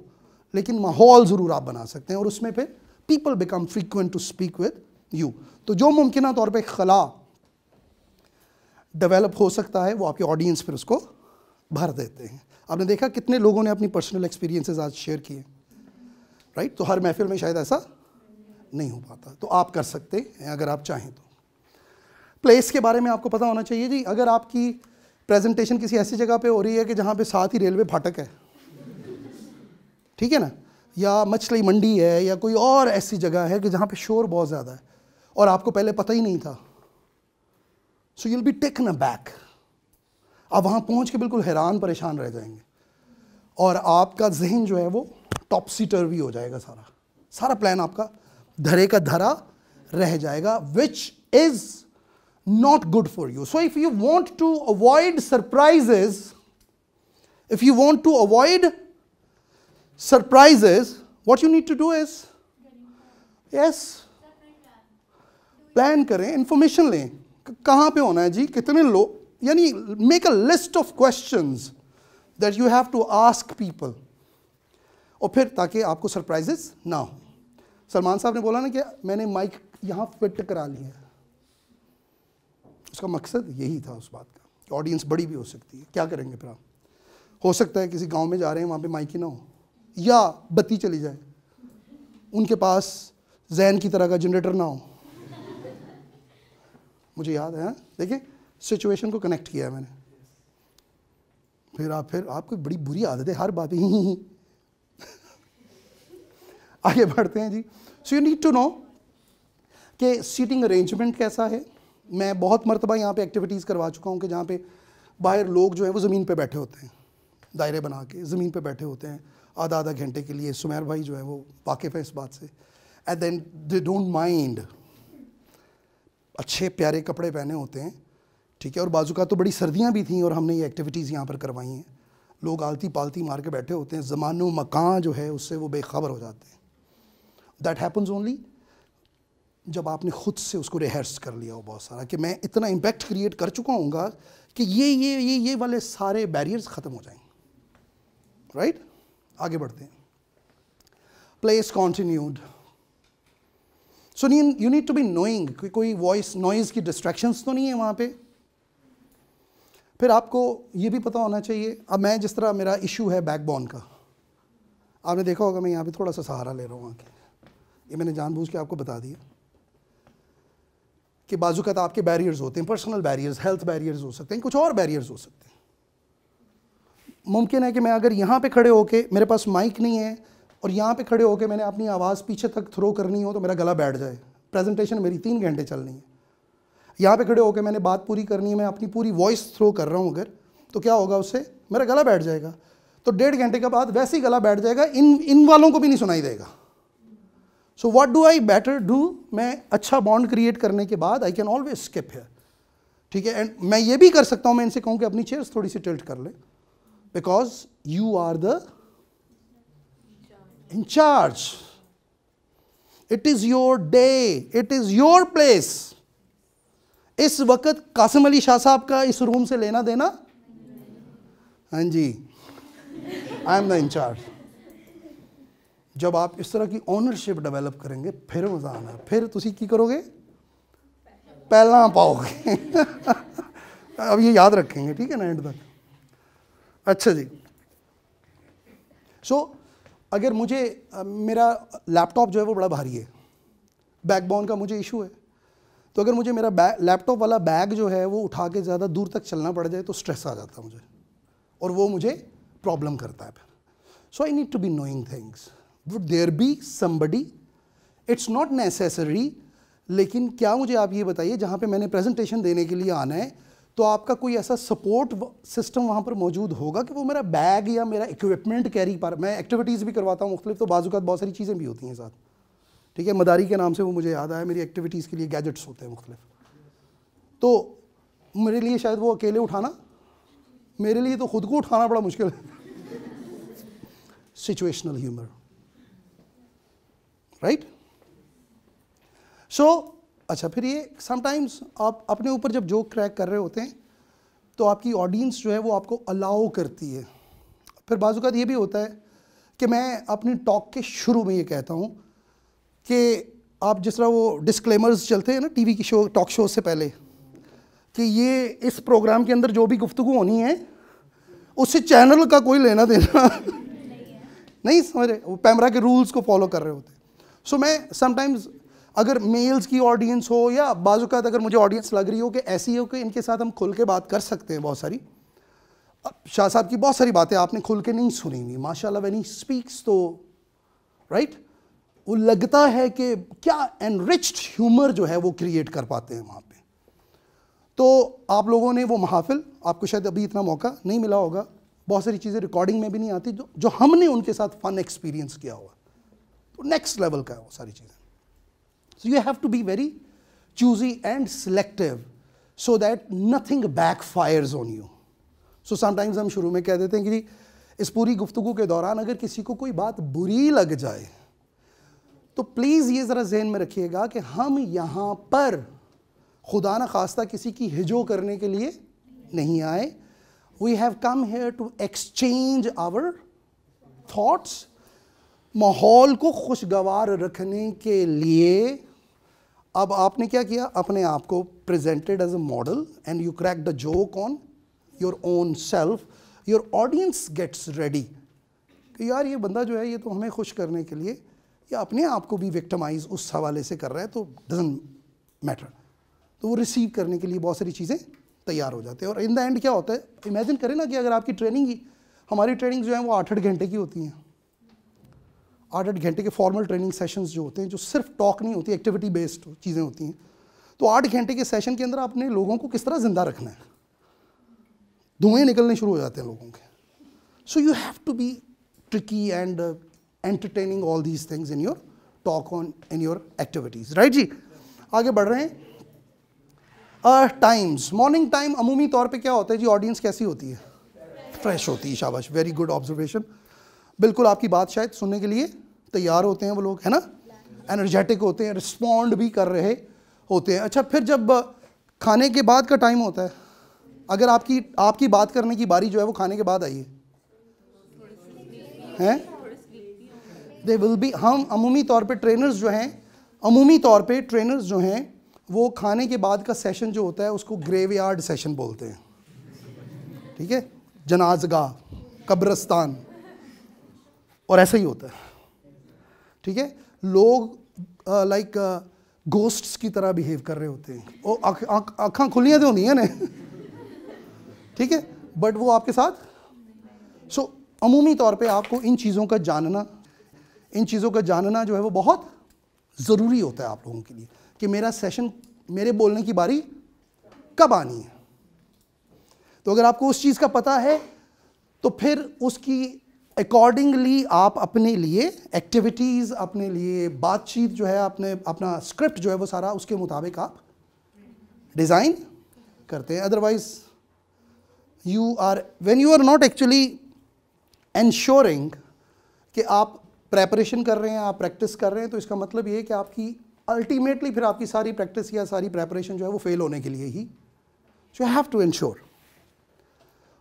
लेकिन माहौल ज़रूर आप बना सकते हैं और उसमें फिर people become frequent to speak with you. तो जो मुमकिन तौर पे खला डेवलप हो सकता है वो आपके ऑडियंस फिर उसको भर देते हैं। आपने देखा कितने लोगों ने अपनी पर्सनल एक्सपीरियंसेस आज शेयर किए, राइट। तो हर महफिल में शायद ऐसा नहीं हो पाता, तो आप कर सकते हैं अगर आप चाहें तो। प्लेस के बारे में आपको पता होना चाहिए जी। अगर आपकी प्रेजेंटेशन किसी ऐसी जगह पे हो रही है कि जहाँ पे साथ ही रेलवे फाटक है, ठीक है ना, या मछली मंडी है, या कोई और ऐसी जगह है कि जहाँ पे शोर बहुत ज़्यादा है और आपको पहले पता ही नहीं था, so you'll be taken aback. आप वहाँ पहुँच के बिल्कुल हैरान परेशान रह जाएंगे और आपका जहन जो है वो टॉपसी टर्वी हो जाएगा, सारा प्लान आपका धरे का धरा रह जाएगा, which is not good for you. So if you want to avoid surprises, what you need to do is, yes, plan करें, इंफॉर्मेशन लें, कहाँ पे होना है जी, कितने लोग, यानी make a list of questions that you have to ask people, और फिर ताकि आपको सरप्राइजेस ना हो। सलमान साहब ने बोला ना कि मैंने माइक यहाँ फिट करा ली है, उसका मकसद यही था उस बात का कि ऑडियंस बड़ी भी हो सकती है। क्या करेंगे फिर आप? हो सकता है किसी गांव में जा रहे हैं, वहाँ पे माइक ही ना हो, या बत्ती चली जाए, उनके पास जैन की तरह का जनरेटर ना हो। मुझे याद है, देखिए सिचुएशन को कनेक्ट किया है मैंने। फिर आपको बड़ी बुरी आदत है हर बात ही आगे बढ़ते हैं जी। So you need to know कि सीटिंग अरेंजमेंट कैसा है। मैं बहुत मरतबा यहाँ पे एक्टिविटीज़ करवा चुका हूँ कि जहाँ पे बाहर लोग जो है वो ज़मीन पे बैठे होते हैं, दायरे बना के ज़मीन पे बैठे होते हैं आधा घंटे के लिए। सुमेर भाई जो है वो वाकिफ़ है इस बात से। And then they don't mind, अच्छे प्यारे कपड़े पहने होते हैं, ठीक है, और बाजू का तो बड़ी सर्दियाँ भी थीं और हमने ये एक्टिविटीज़ यहाँ पर करवाई हैं। लोग आलती पालती मार के बैठे होते हैं, ज़मानो मकान जो है उससे वो बेखबर हो जाते हैं। दैट हैपन्स ओनली जब आपने ख़ुद से उसको रिहर्स कर लिया हो बहुत सारा, कि मैं इतना इम्पैक्ट क्रिएट कर चुका हूँगा कि ये वाले सारे बैरियर्स ख़त्म हो जाएंगे। राइट, आगे बढ़ते हैं। Place continued. So you need to be knowing कि कोई वॉइस नॉइज़ की डिस्ट्रैक्शंस तो नहीं है वहाँ पे। फिर आपको ये भी पता होना चाहिए, अब मैं जिस तरह मेरा इशू है बैकबोन का, आपने देखा होगा मैं यहाँ पे थोड़ा सा सहारा ले रहा हूँ आके, ये मैंने जानबूझ के आपको बता दिया कि बाजू का आपके बैरियर्स होते हैं, पर्सनल बैरियर्स, हेल्थ बैरियर्स हो सकते हैं, कुछ और बैरियर्स हो सकते हैं। मुमकिन है कि मैं अगर यहाँ पे खड़े होके, मेरे पास माइक नहीं है और यहाँ पे खड़े होके मैंने अपनी आवाज़ पीछे तक थ्रो करनी हो तो मेरा गला बैठ जाए। प्रेजेंटेशन मेरी 3 घंटे चलनी है, यहाँ पे खड़े होके मैंने बात पूरी करनी है, मैं अपनी पूरी वॉइस थ्रो कर रहा हूँ अगर, तो क्या होगा उससे, मेरा गला बैठ जाएगा। तो 1.5 घंटे के बाद वैसे ही गला बैठ जाएगा, इन वालों को भी नहीं सुनाई देगा। So what do I better do, मैं अच्छा बॉन्ड क्रिएट करने के बाद I can always skip here, ठीक है। एंड मैं ये भी कर सकता हूँ, मैं इनसे कहूँ कि अपनी चेयर्स थोड़ी सी टिल्ट कर ले, because you are the in charge. It is your day, it is your place. इस वक्त कासिम अली शाह साहब का इस रूम से लेना देना, हाँ जी, आई एम द इंचार्ज। जब आप इस तरह की ओनरशिप डेवलप करेंगे फिर मजा आना, फिर तुसी की करोगे, पहला पाओगे। अब ये याद रखेंगे, ठीक है ना, एंड तक। अच्छा जी, सो अगर मुझे मेरा लैपटॉप जो है वो बड़ा भारी है, बैकबोन का मुझे इशू है, तो अगर मुझे मेरा लैपटॉप वाला बैग जो है वो उठा के ज़्यादा दूर तक चलना पड़ जाए तो स्ट्रेस आ जाता है मुझे, और वो मुझे प्रॉब्लम करता है फिर। So I need to be knowing things, would there be somebody, it's not necessary, लेकिन क्या मुझे आप ये बताइए, जहाँ पे मैंने प्रेजेंटेशन देने के लिए आना है तो आपका कोई ऐसा सपोर्ट सिस्टम वहाँ पर मौजूद होगा कि वो मेरा बैग या मेरा इक्विपमेंट कैरी पर, मैं एक्टिविटीज़ भी करवाता हूँ मुख्तलिफ, तो बाज़ूकात बहुत सारी चीज़ें भी होती हैं साथ, ठीक है। मदारी के नाम से वो मुझे याद आया, मेरी एक्टिविटीज़ के लिए गैजेट्स होते हैं मुख्तलिफ, तो मेरे लिए शायद वो अकेले उठाना, मेरे लिए तो ख़ुद को उठाना बड़ा मुश्किल है। Situational humour, right. सो अच्छा, फिर ये समटाइम्स आप अपने ऊपर जब जोक क्रैक कर रहे होते हैं तो आपकी ऑडियंस जो है वो आपको अलाउ करती है। फिर बाज़ूकात ये भी होता है कि मैं अपनी टॉक के शुरू में ये कहता हूँ कि आप जिस तरह वो डिस्क्लेमर्स चलते हैं ना टीवी की शो, टॉक शो से पहले, कि ये इस प्रोग्राम के अंदर जो भी गुफ्तगू होनी है उससे चैनल का कोई लेना देना नहीं, समझ रहे, वो पैमरा के रूल्स को फॉलो कर रहे होते हैं। सो मैं समटाइम्स अगर मेल्स की ऑडियंस हो या बाज़ूकात अगर मुझे ऑडियंस लग रही हो कि ऐसी हो कि इनके साथ हम खुल के बात कर सकते हैं, बहुत सारी शाह साहब की बहुत सारी बातें आपने खुल के नहीं सुनी हुई माशाल्लाह, व्हेन ही स्पीक्स तो राइट, वो लगता है कि क्या एनरिच्ड ह्यूमर जो है वो क्रिएट कर पाते हैं वहाँ पे। तो आप लोगों ने वो महफिल, आपको शायद अभी इतना मौका नहीं मिला होगा, बहुत सारी चीज़ें रिकॉर्डिंग में भी नहीं आती जो हमने उनके साथ फन एक्सपीरियंस किया हुआ, तो नेक्स्ट लेवल का है वो सारी चीज़ें। So you have to be very choosy and selective so that nothing backfires on you. So sometimes हम शुरू में कह देते हैं कि इस पूरी गुफ्तगू के दौरान अगर किसी को कोई बात बुरी लग जाए तो प्लीज़ ये ज़रा जहन में रखिएगा कि हम यहाँ पर खुदा न खास्ता किसी की हिजो करने के लिए नहीं आए। We have come here to exchange our thoughts, माहौल को खुशगवार रखने के लिए। अब आपने क्या किया, अपने आप को presented as a model and you crack the joke on your own self, your audience gets ready कि यार ये बंदा जो है ये तो हमें खुश करने के लिए या अपने आप को भी विक्टिमाइज उस हवाले से कर रहा है, तो डजंट मैटर, तो वो रिसीव करने के लिए बहुत सारी चीज़ें तैयार हो जाते हैं। और इन द एंड क्या होता है, इमेजिन करें ना कि अगर आपकी ट्रेनिंग ही, हमारी ट्रेनिंग जो है वो 8-8 घंटे की होती हैं, 8-8 घंटे के फॉर्मल ट्रेनिंग सेशंस जो होते हैं, जो सिर्फ टॉक नहीं होती, एक्टिविटी बेस्ड चीज़ें होती हैं, तो 8 घंटे के सेशन के अंदर आपने लोगों को किस तरह ज़िंदा रखना है, धुएँ निकलने शुरू हो जाते हैं लोगों के। So you have to be tricky and entertaining all these things in your talk on in your activities, right जी। आगे बढ़ रहे हैं। टाइम्स, मॉर्निंग टाइम अमूमी तौर पे क्या होता है जी, ऑडियंस कैसी होती है? फ्रेश होती है। शाबाश, वेरी गुड ऑब्जर्वेशन। बिल्कुल आपकी बात शायद सुनने के लिए तैयार होते हैं वो लोग, है ना, एनर्जेटिक होते हैं, रिस्पॉन्ड भी कर रहे होते हैं। अच्छा, फिर जब खाने के बाद का टाइम होता है, अगर आपकी बात करने की बारी जो है वो खाने के बाद आई है, दे विल बी, हम अमूमी तौर पे ट्रेनर्स जो हैं वो खाने के बाद का सेशन जो होता है उसको ग्रेवयार्ड सेशन बोलते हैं, ठीक है, जनाज़गाह, कब्रिस्तान, और ऐसा ही होता है, ठीक है। लोग लाइक घोस्ट्स की तरह बिहेव कर रहे होते हैं, वो आँखें खुलियाँ तो होनी है ना, ठीक है, बट वो आपके साथ। सो अमूमी तौर पे आपको इन चीज़ों का जानना जो है वो बहुत ज़रूरी होता है आप लोगों के लिए, कि मेरा सेशन, मेरे बोलने की बारी कब आनी है। तो अगर आपको उस चीज़ का पता है तो फिर उसकी अकॉर्डिंगली आप अपने लिए एक्टिविटीज़, अपने लिए बातचीत जो है, अपना स्क्रिप्ट जो है वो सारा उसके मुताबिक आप डिज़ाइन करते हैं। Otherwise when you are not actually ensuring कि आप प्रेपरेशन कर रहे हैं, आप प्रैक्टिस कर रहे हैं, तो इसका मतलब ये है कि आपकी अल्टीमेटली फिर आपकी सारी प्रैक्टिस या सारी प्रेपरेशन जो है वो फेल होने के लिए ही, so you have to ensure.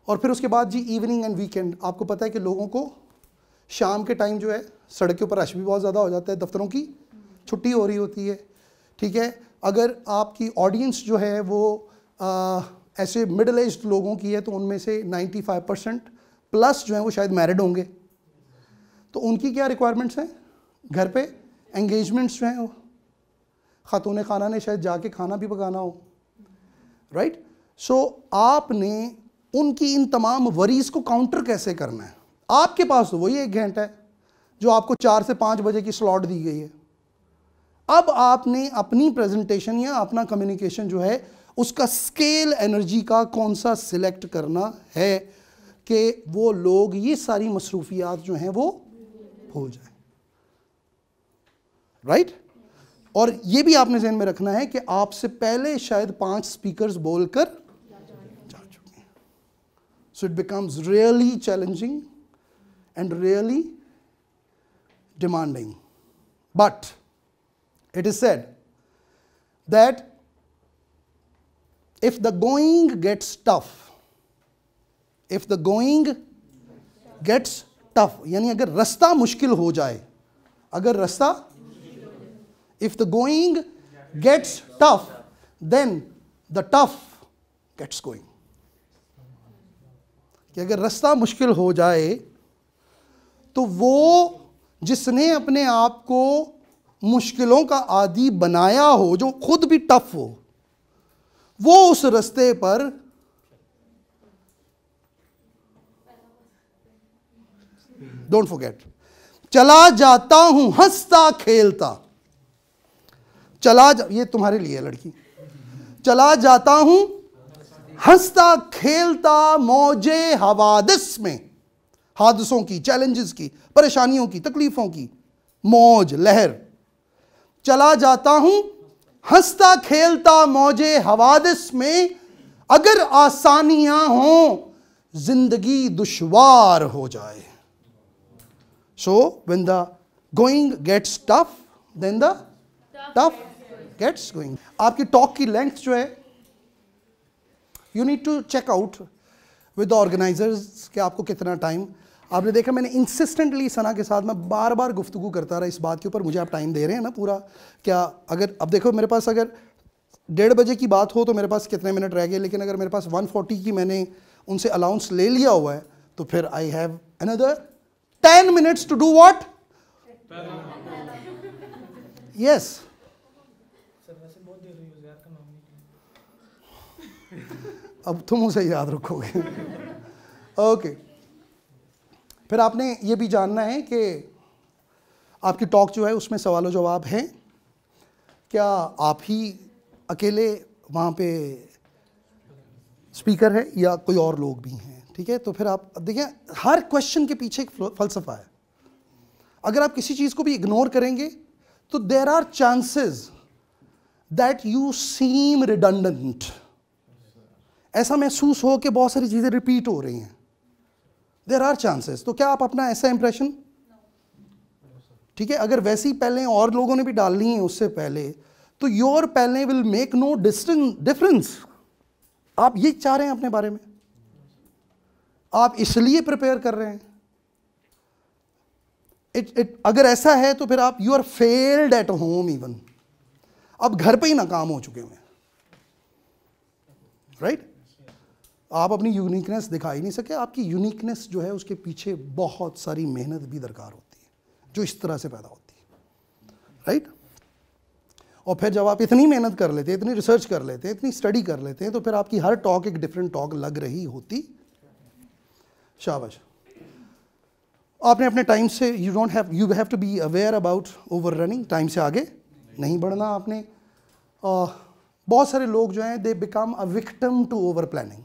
और फिर उसके बाद जी इवनिंग एंड वीकेंड, आपको पता है कि लोगों को शाम के टाइम जो है सड़क के ऊपर रश भी बहुत ज़्यादा हो जाता है, दफ्तरों की छुट्टी हो रही होती है, ठीक है। अगर आपकी ऑडियंस जो है वो ऐसे मिडिल एज्ड लोगों की है तो उनमें से 95% प्लस जो है वो शायद मैरिड होंगे, तो उनकी क्या रिक्वायरमेंट्स हैं, घर पे एंगेजमेंट्स जो हैं, वो खातून खाना ने शायद जाके खाना भी पकाना हो, राइट। सो आपने उनकी इन तमाम वरीज़ को काउंटर कैसे करना है। आपके पास तो वही 1 घंटा है जो आपको 4 से 5 बजे की स्लॉट दी गई है। अब आपने अपनी प्रेजेंटेशन या अपना कम्युनिकेशन जो है उसका स्केल एनर्जी का कौन सा सिलेक्ट करना है कि वो लोग ये सारी मसरूफियात जो हैं वो भूल जाए, राइट। और ये भी आपने ज़हन में रखना है कि आपसे पहले शायद 5 स्पीकर्स बोलकर जा चुके हैं। So it becomes really challenging and really demanding, but it is said that if the going gets tough, यानी अगर रास्ता मुश्किल हो जाए, if the going gets tough, then the tough gets going. कि अगर रास्ता मुश्किल हो जाए तो वो जिसने अपने आप को मुश्किलों का आदी बनाया हो, जो खुद भी टफ हो, वो उस रास्ते पर डोंट फॉरगेट, चला जाता हूं हंसता खेलता, ये तुम्हारे लिए लड़की, चला जाता हूं हंसता खेलता मौजे हवादिस में, हादसों की, चैलेंजेस की, परेशानियों की, तकलीफों की मौज लहर, चला जाता हूं हंसता खेलता मौजे हवादिस में, अगर आसानियां हों जिंदगी दुश्वार हो जाए। So when the going gets tough, then the tough gets going. आपकी टॉक की लेंथ जो है, you need to check out with the organisers कि आपको कितना टाइम। आपने देखा मैंने इंसिस्टेंटली सना के साथ मैं बार बार गुफ्तगू करता रहा इस बात के ऊपर, मुझे आप टाइम दे रहे हैं ना पूरा, क्या अगर अब देखो मेरे पास अगर 1:30 बजे की बात हो तो मेरे पास कितने मिनट रह गए, लेकिन अगर मेरे पास 1:40 की मैंने उनसे अलाउंस ले लिया हुआ है तो फिर I have another 10 minutes to do what, yes. अब तुम उसे याद रखोगे, ओके। फिर आपने ये भी जानना है कि आपकी टॉक जो है उसमें सवाल जवाब हैं, क्या आप ही अकेले वहाँ पे स्पीकर है या कोई और लोग भी हैं, ठीक है। तो फिर आप देखिए हर क्वेश्चन के पीछे एक फ़लसफ़ा है। अगर आप किसी चीज़ को भी इग्नोर करेंगे तो there are chances that you seem redundant, ऐसा महसूस हो कि बहुत सारी चीज़ें रिपीट हो रही हैं, देयर आर चांसेस। तो क्या आप अपना ऐसा इंप्रेशन, ठीक है, अगर वैसी पहले और लोगों ने भी डालनी है उससे पहले, तो योर पहले विल मेक नो डिफरेंस। आप ये चाह रहे हैं अपने बारे में, आप इसलिए प्रिपेयर कर रहे हैं। अगर ऐसा है तो फिर आप, you are failed at home even, आप घर पे ही नाकाम हो चुके हैं, राइट? आप अपनी यूनिकनेस दिखा ही नहीं सके। आपकी यूनिकनेस जो है उसके पीछे बहुत सारी मेहनत भी दरकार होती है, जो इस तरह से पैदा होती है, राइट? और फिर जब आप इतनी मेहनत कर लेते हैं, इतनी रिसर्च कर लेते हैं, इतनी स्टडी कर लेते हैं, तो फिर आपकी हर टॉक एक डिफरेंट टॉक लग रही होती। शाबाश। आपने अपने टाइम से, you have to be aware about over running, time से आगे नहीं बढ़ना आपने। बहुत सारे लोग जो हैं they become a victim to over planning.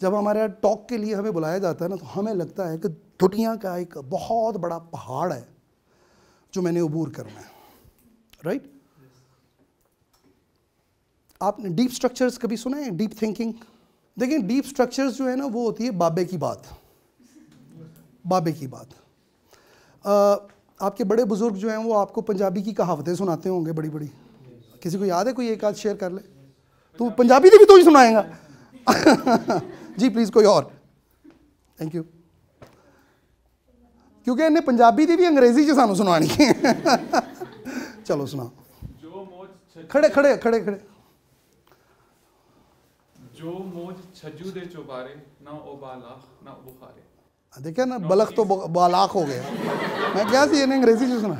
जब हमारे टॉक के लिए हमें बुलाया जाता है ना, तो हमें लगता है कि दुनिया का एक बहुत बड़ा पहाड़ है जो मैंने अबूर करना है, राइट? आपने डीप स्ट्रक्चर्स कभी सुना है? Deep thinking. देखिए, डीप स्ट्रक्चर्स जो है ना, वो होती है बाबे की बात, बाबे की बात। आपके बड़े बुजुर्ग जो हैं वो आपको पंजाबी की कहावतें सुनाते होंगे बड़ी बड़ी। किसी को याद है? कोई एक आध शेयर कर ले। तो पंजाबी की भी तो ही सुनाएगा। जी प्लीज़, कोई और। Thank you. क्योंकि इन्हें पंजाबी की भी अंग्रेजी च सानू सुनानी है। चलो सुनाओ। खड़े खड़े खड़े खड़े। जो मौज छज्जू दे चौबारे, ना ओ बालाख ना बुखारे। देखिए ना, बलख तो बालाख हो गया। मैं क्या सी इन्हें अंग्रेजी च सुना।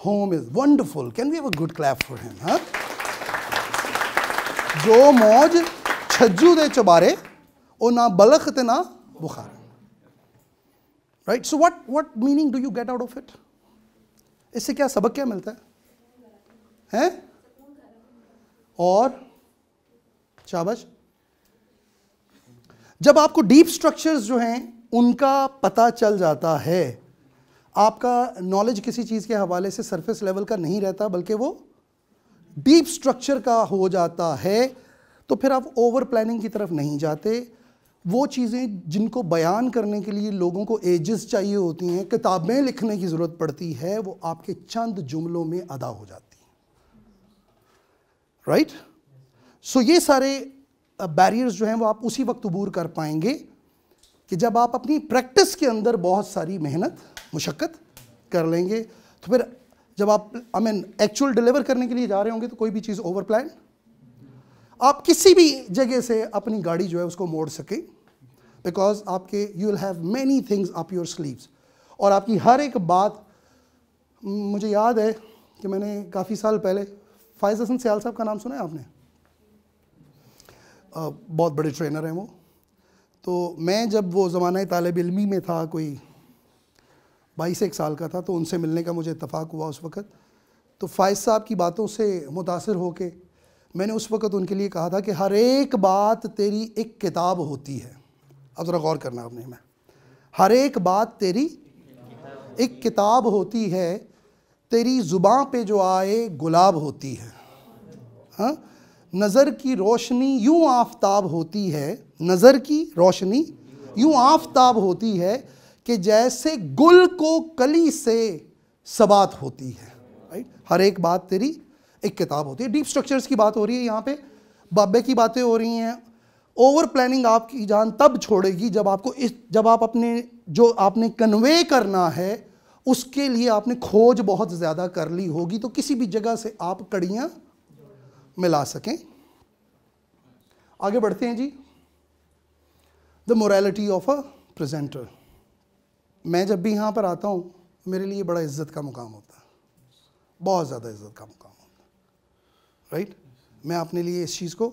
Home is wonderful. Can we have a good clap for him? हाँ, जो मौज छज्जू दे चौबारे, ओ ना बलख ते ना बुखार। Right? So what meaning do you get out of it? इससे क्या सबक क्या मिलता है? और शाबाश। जब आपको डीप स्ट्रक्चर्स जो हैं उनका पता चल जाता है, आपका नॉलेज किसी चीज़ के हवाले से सरफेस लेवल का नहीं रहता, बल्कि वो डीप स्ट्रक्चर का हो जाता है, तो फिर आप ओवर प्लानिंग की तरफ नहीं जाते। वो चीज़ें जिनको बयान करने के लिए लोगों को एजेस चाहिए होती हैं, किताबें लिखने की ज़रूरत पड़ती है, वो आपके चंद जुमलों में अदा हो जाती हैं, राइट? सो ये सारे बैरियर्स जो हैं वो आप उसी वक्त अबूर कर पाएंगे कि जब आप अपनी प्रैक्टिस के अंदर बहुत सारी मेहनत मुशक्क़त कर लेंगे। तो फिर जब आप एक्चुअल डिलीवर करने के लिए जा रहे होंगे, तो कोई भी चीज़ ओवर प्लान, आप किसी भी जगह से अपनी गाड़ी जो है उसको मोड़ सकें, बिकॉज आपके you will have many things up your sleeves. और आपकी हर एक बात, मुझे याद है कि मैंने काफ़ी साल पहले, फायज़ हसन सियाल साहब का नाम सुना है आपने? बहुत बड़े ट्रेनर हैं वो। तो मैं जब वो ज़माना तालिब इल्मी में था, कोई 22-1 साल का था, तो उनसे मिलने का मुझे इत्तफ़ाक़ हुआ उस वक़्त। तो फायज़ साहब की बातों से मुतासिर होके मैंने उस वक़्त उनके लिए कहा था कि हर एक बात तेरी एक किताब होती है। अब ज़रा गौर करना आपने, मैं हर एक बात तेरी एक किताब होती है, तेरी ज़ुबान पे जो आए गुलाब होती है। हाँ, नज़र की रोशनी यूँ आफ़ताब होती है, नज़र की रोशनी यूँ आफ़ताब होती है कि जैसे गुल को कली से सबात होती है, राइट? हर एक बात तेरी एक किताब होती है। डीप स्ट्रक्चर्स की बात हो रही है यहाँ पे, बाबे की बातें हो रही हैं। ओवर प्लानिंग आपकी जान तब छोड़ेगी जब आप अपने जो आपने कन्वे करना है उसके लिए आपने खोज बहुत ज़्यादा कर ली होगी, तो किसी भी जगह से आप कड़ियाँ मिला सकें। आगे बढ़ते हैं जी। The morality of a presenter. मैं जब भी यहाँ पर आता हूँ, मेरे लिए बड़ा इज़्ज़त का मुकाम होता है, बहुत ज़्यादा इज़्ज़त का मुकाम होता है, राइट? मैं अपने लिए इस चीज़ को,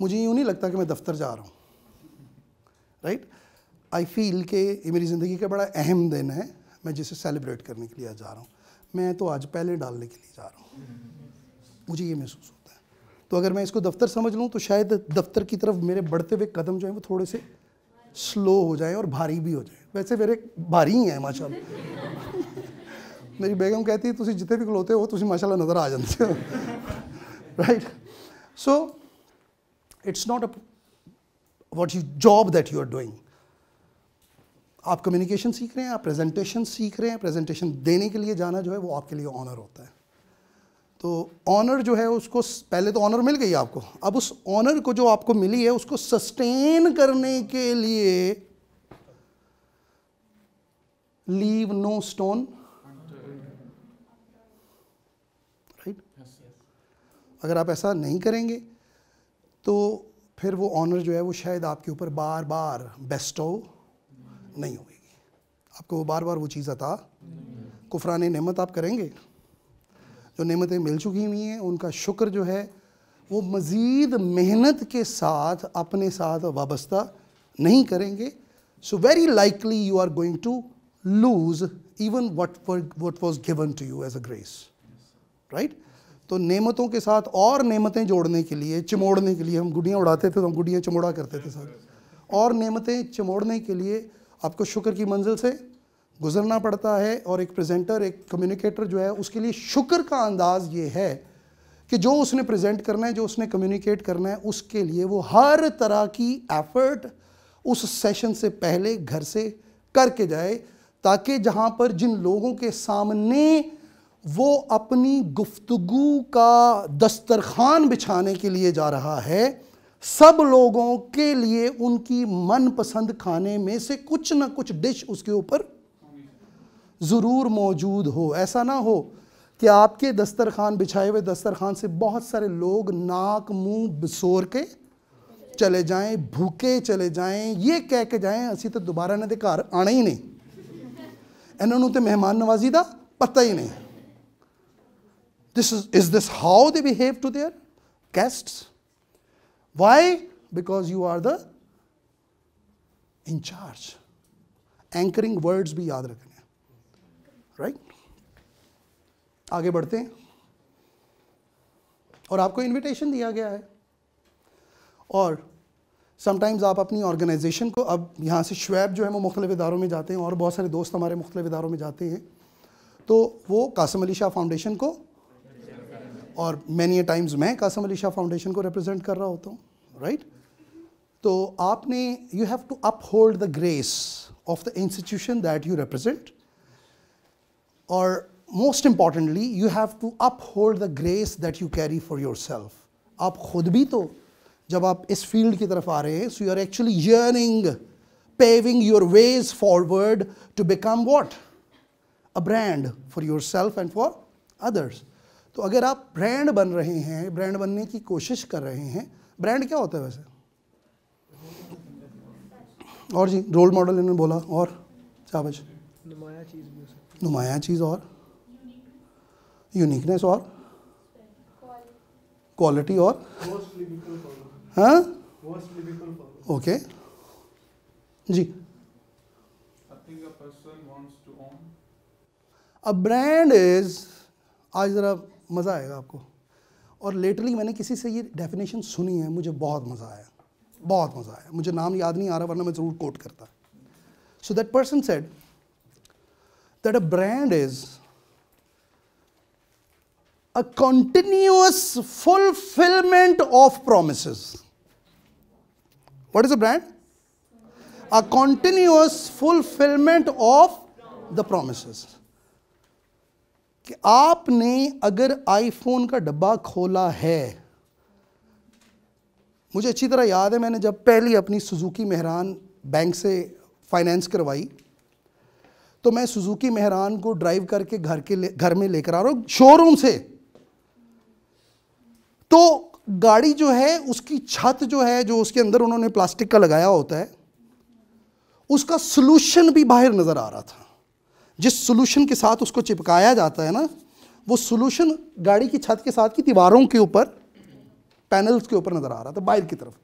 मुझे यूँ नहीं लगता कि मैं दफ्तर जा रहा हूँ, राइट? आई फील कि ये मेरी ज़िंदगी का बड़ा अहम दिन है, मैं जिसे सेलिब्रेट करने के लिए आज जा रहा हूँ। मैं तो आज पहले डालने के लिए जा रहा हूँ, मुझे ये महसूस होता है। तो अगर मैं इसको दफ्तर समझ लूँ, तो शायद दफ्तर की तरफ मेरे बढ़ते हुए कदम जो हैं वो थोड़े से स्लो हो जाए और भारी भी हो जाए। वैसे मेरे भारी ही हैं माशाल्लाह। मेरी बेगम कहती है तुसी जितने भी खलोते हो तुसी माशाल्लाह नज़र आ जाते हो, right. So it's not a what you job that you are doing. आप कम्युनिकेशन सीख रहे हैं, आप प्रेजेंटेशन सीख रहे हैं, प्रेजेंटेशन देने के लिए जाना जो है वो आपके लिए ऑनर होता है। तो ऑनर जो है उसको, पहले तो ऑनर मिल गई आपको, अब उस ऑनर को जो आपको मिली है उसको सस्टेन करने के लिए लीव नो स्टोन, राइट। अगर आप ऐसा नहीं करेंगे तो फिर वो ऑनर जो है वो शायद आपके ऊपर बार बार बेस्टो नहीं होगी, आपको बार बार वो चीज़ अता, कुफरान नेमत आप करेंगे। जो नेमतें मिल चुकी हुई हैं उनका शुक्र जो है वो मज़ीद मेहनत के साथ अपने साथ वाबस्ता नहीं करेंगे। So very likely you are going to lose even what was given to you as a grace, right. तो नेमतों के साथ और नेमतें जोड़ने के लिए, चिमोड़ने के लिए, हम गुड़ियाँ उड़ाते थे तो हम गुड़ियाँ चिमोड़ा करते थे साथ, और नेमतें चिमोड़ने के लिए आपको शुक्र की मंजिल से गुजरना पड़ता है। और एक प्रेजेंटर, एक कम्युनिकेटर जो है उसके लिए शुक्र का अंदाज़ ये है कि जो उसने प्रेजेंट करना है, जो उसने कम्युनिकेट करना है, उसके लिए वो हर तरह की एफर्ट उस सेशन से पहले घर से करके जाए, ताकि जहाँ पर जिन लोगों के सामने वो अपनी गुफ्तगू का दस्तरखान बिछाने के लिए जा रहा है, सब लोगों के लिए उनकी मनपसंद खाने में से कुछ ना कुछ डिश उसके ऊपर ज़रूर मौजूद हो। ऐसा ना हो कि आपके दस्तरखान बिछाए हुए दस्तरखान से बहुत सारे लोग नाक मुंह बिसोर के चले जाएं, भूखे चले जाएं, ये कह के जाएं असी तो दोबारा ना दे घर आना ही नहीं, इन्होंने तो मेहमान नवाजी का पता ही नहीं। Is this how they behave to their guests? Why? Because you are the in charge. Anchoring words भी याद रखने, राइट। आगे बढ़ते हैं। और आपको इनविटेशन दिया गया है, और समटाइम्स आप अपनी ऑर्गेनाइजेशन को, अब यहाँ से शुएब जो है वो मुख्तलिफ इदारों में जाते हैं और बहुत सारे दोस्त हमारे मुख्तलिफ इदारों में जाते हैं, तो वो कासिम अली शाह फाउंडेशन को, और मैनी टाइम्स मैं कासिम अली शाह फाउंडेशन को रिप्रेजेंट कर रहा होता हूँ, राइट। तो आपने, you have to uphold the grace of the institution that you represent, और most importantly you have to uphold the grace that you carry for yourself. आप खुद भी तो जब आप इस फील्ड की तरफ आ रहे हैं, so you are actually yearning, paving your ways forward to become what, a brand for yourself and for others. तो अगर आप ब्रांड बन रहे हैं, ब्रांड बनने की कोशिश कर रहे हैं, ब्रांड क्या होता है वैसे? और जी रोल मॉडल इन्होंने बोला, और शाबाश, नुमाया चीज़ भी हो सकती है, नुमाया चीज़, और यूनिकनेस, और क्वालिटी, और हाँ, ओके जी। अ ब्रांड इज, आज ज़रा मज़ा आएगा आपको, और लेटरली मैंने किसी से ये डेफिनेशन सुनी है, मुझे बहुत मज़ा आया, बहुत मज़ा आया। मुझे नाम याद नहीं आ रहा वरना मैं ज़रूर कोट करता। So that person said that a brand is a continuous fulfillment of promises. What is a brand? A continuous fulfillment of the promises. कि आपने अगर आईफोन का डब्बा खोला है, मुझे अच्छी तरह याद है, मैंने जब पहली अपनी सुजुकी मेहरान बैंक से फाइनेंस करवाई, तो मैं सुजुकी मेहरान को ड्राइव करके घर में लेकर आ रहा हूँ शोरूम से, तो गाड़ी जो है उसकी छत जो है, जो उसके अंदर उन्होंने प्लास्टिक का लगाया होता है, उसका सॉल्यूशन भी बाहर नज़र आ रहा था। जिस सॉल्यूशन के साथ उसको चिपकाया जाता है ना, वो सॉल्यूशन गाड़ी की छत के साथ की दीवारों के ऊपर, पैनल्स के ऊपर नज़र आ रहा था बाहर की तरफ।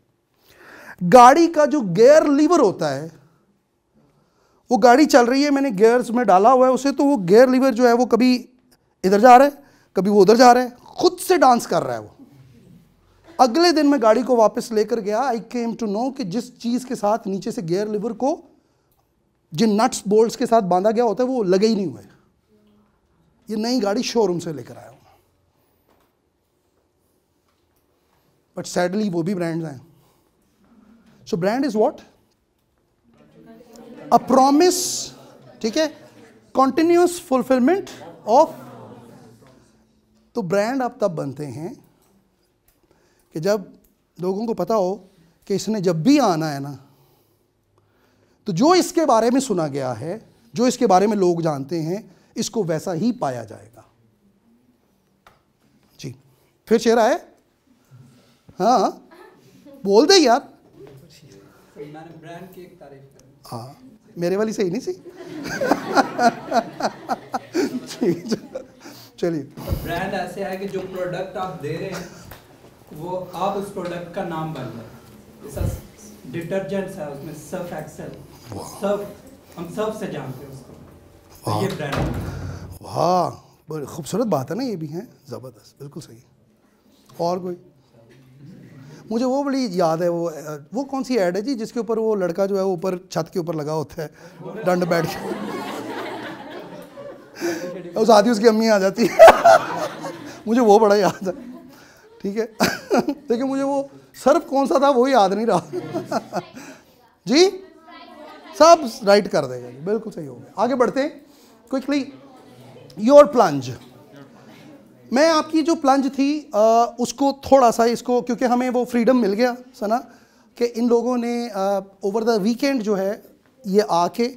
गाड़ी का जो गियर लीवर होता है, वो गाड़ी चल रही है, मैंने गियर्स में डाला हुआ है उसे, तो वो गियर लीवर जो है वो कभी इधर जा रहा है, कभी वो उधर जा रहा है, खुद से डांस कर रहा है वो। अगले दिन मैं गाड़ी को वापस लेकर गया, आई केम टू नो कि जिस चीज़ के साथ नीचे से गियर लीवर को जिन नट्स बोल्ट्स के साथ बांधा गया होता है वो लगे ही नहीं हुए। ये नई गाड़ी शोरूम से लेकर आया हूँ, बट सैडली वो भी ब्रांड्स हैं। So brand is what? A promise, ठीक है, कॉन्टिन्यूस फुलफिलमेंट ऑफ। तो ब्रांड आप तब बनते हैं कि जब लोगों को पता हो कि इसने जब भी आना है ना, तो जो इसके बारे में सुना गया है, जो इसके बारे में लोग जानते हैं, इसको वैसा ही पाया जाएगा। जी, फिर चेहरा है, हाँ बोल दे यार। मैंने ब्रांड की एक तारीफ करी। हाँ, मेरे वाली सही नहीं सी। चलिए, ब्रांड ऐसे है कि जो प्रोडक्ट आप दे रहे हैं वो आप उस प्रोडक्ट का नाम बन जाए। जैसा डिटर्जेंट्स है, उसमें सर्फ एक्सेल, सर्फ, हम सर्फ से जानते हैं उसको, तो ये ब्रांड है। वाह, बड़ी खूबसूरत बात है ना, ये भी है, ज़बरदस्त, बिल्कुल सही। और कोई? मुझे वो बड़ी याद है, वो कौन सी ऐड है जी जिसके ऊपर वो लड़का जो है ऊपर छत के ऊपर लगा होता है, डंड बैठ के, उस आदि उसकी अम्मी आ जाती है। मुझे वो बड़ा याद है, ठीक है। लेकिन मुझे वो सर्फ कौन सा था वो याद नहीं रहा। जी, सब राइट कर देगा जी, बिल्कुल सही हो गया। आगे बढ़ते हैं क्विकली। योर प्लंज, मैं आपकी जो प्लंज थी उसको थोड़ा सा इसको, क्योंकि हमें वो फ्रीडम मिल गया सना कि इन लोगों ने ओवर द वीकेंड जो है ये आके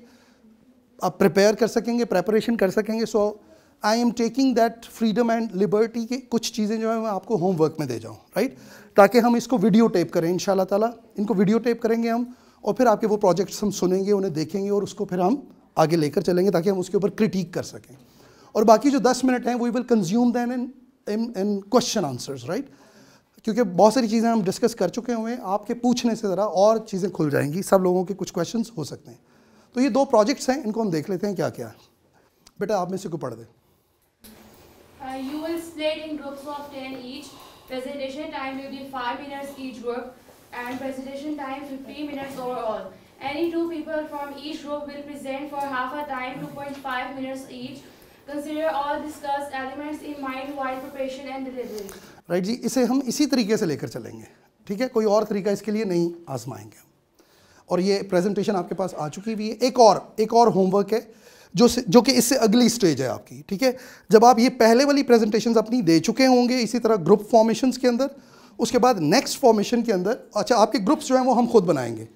आप प्रिपेयर कर सकेंगे, प्रेपरेशन कर सकेंगे। So I am taking that freedom and liberty कि कुछ चीज़ें जो है मैं आपको होमवर्क में दे जाऊँ, राइट, ताकि हम इसको वीडियो टेप करें इंशाल्लाह ताला। इनको वीडियो टेप करेंगे हम, और फिर आपके वो प्रोजेक्ट्स हम सुनेंगे, उन्हें देखेंगे, और उसको फिर हम आगे लेकर चलेंगे ताकि हम उसके ऊपर क्रिटिक कर सकें। और बाकी जो 10 मिनट हैं we will consume than in question answers, right, क्योंकि बहुत सारी चीज़ें हम डिस्कस कर चुके हुए हैं। आपके पूछने से ज़रा और चीज़ें खुल जाएंगी, सब लोगों के कुछ क्वेश्चंस हो सकते हैं। तो ये 2 प्रोजेक्ट्स हैं, इनको हम देख लेते हैं क्या क्या है। बेटा आप में से को पढ़ दे। You will split in groups of 10 each. Presentation time will be 5 minutes each group, and presentation time 15 minutes overall. Any 2 people from each group will present for half a time, 2.5 minutes each. Consider all discussed elements in mind while preparation and delivery. Right जी, इसे हम इसी तरीके से लेकर चलेंगे, ठीक है, कोई और तरीका इसके लिए नहीं आजमाएंगे। और ये प्रेजेंटेशन आपके पास आ चुकी भी है। एक और होमवर्क है जो कि इससे अगली स्टेज है आपकी, ठीक है। जब आप ये पहले वाली प्रेजेंटेशंस अपनी दे चुके होंगे इसी तरह ग्रुप फॉर्मेशंस के अंदर, उसके बाद नेक्स्ट फॉर्मेशन के अंदर, अच्छा आपके ग्रुप्स जो हैं वो हम खुद बनाएंगे।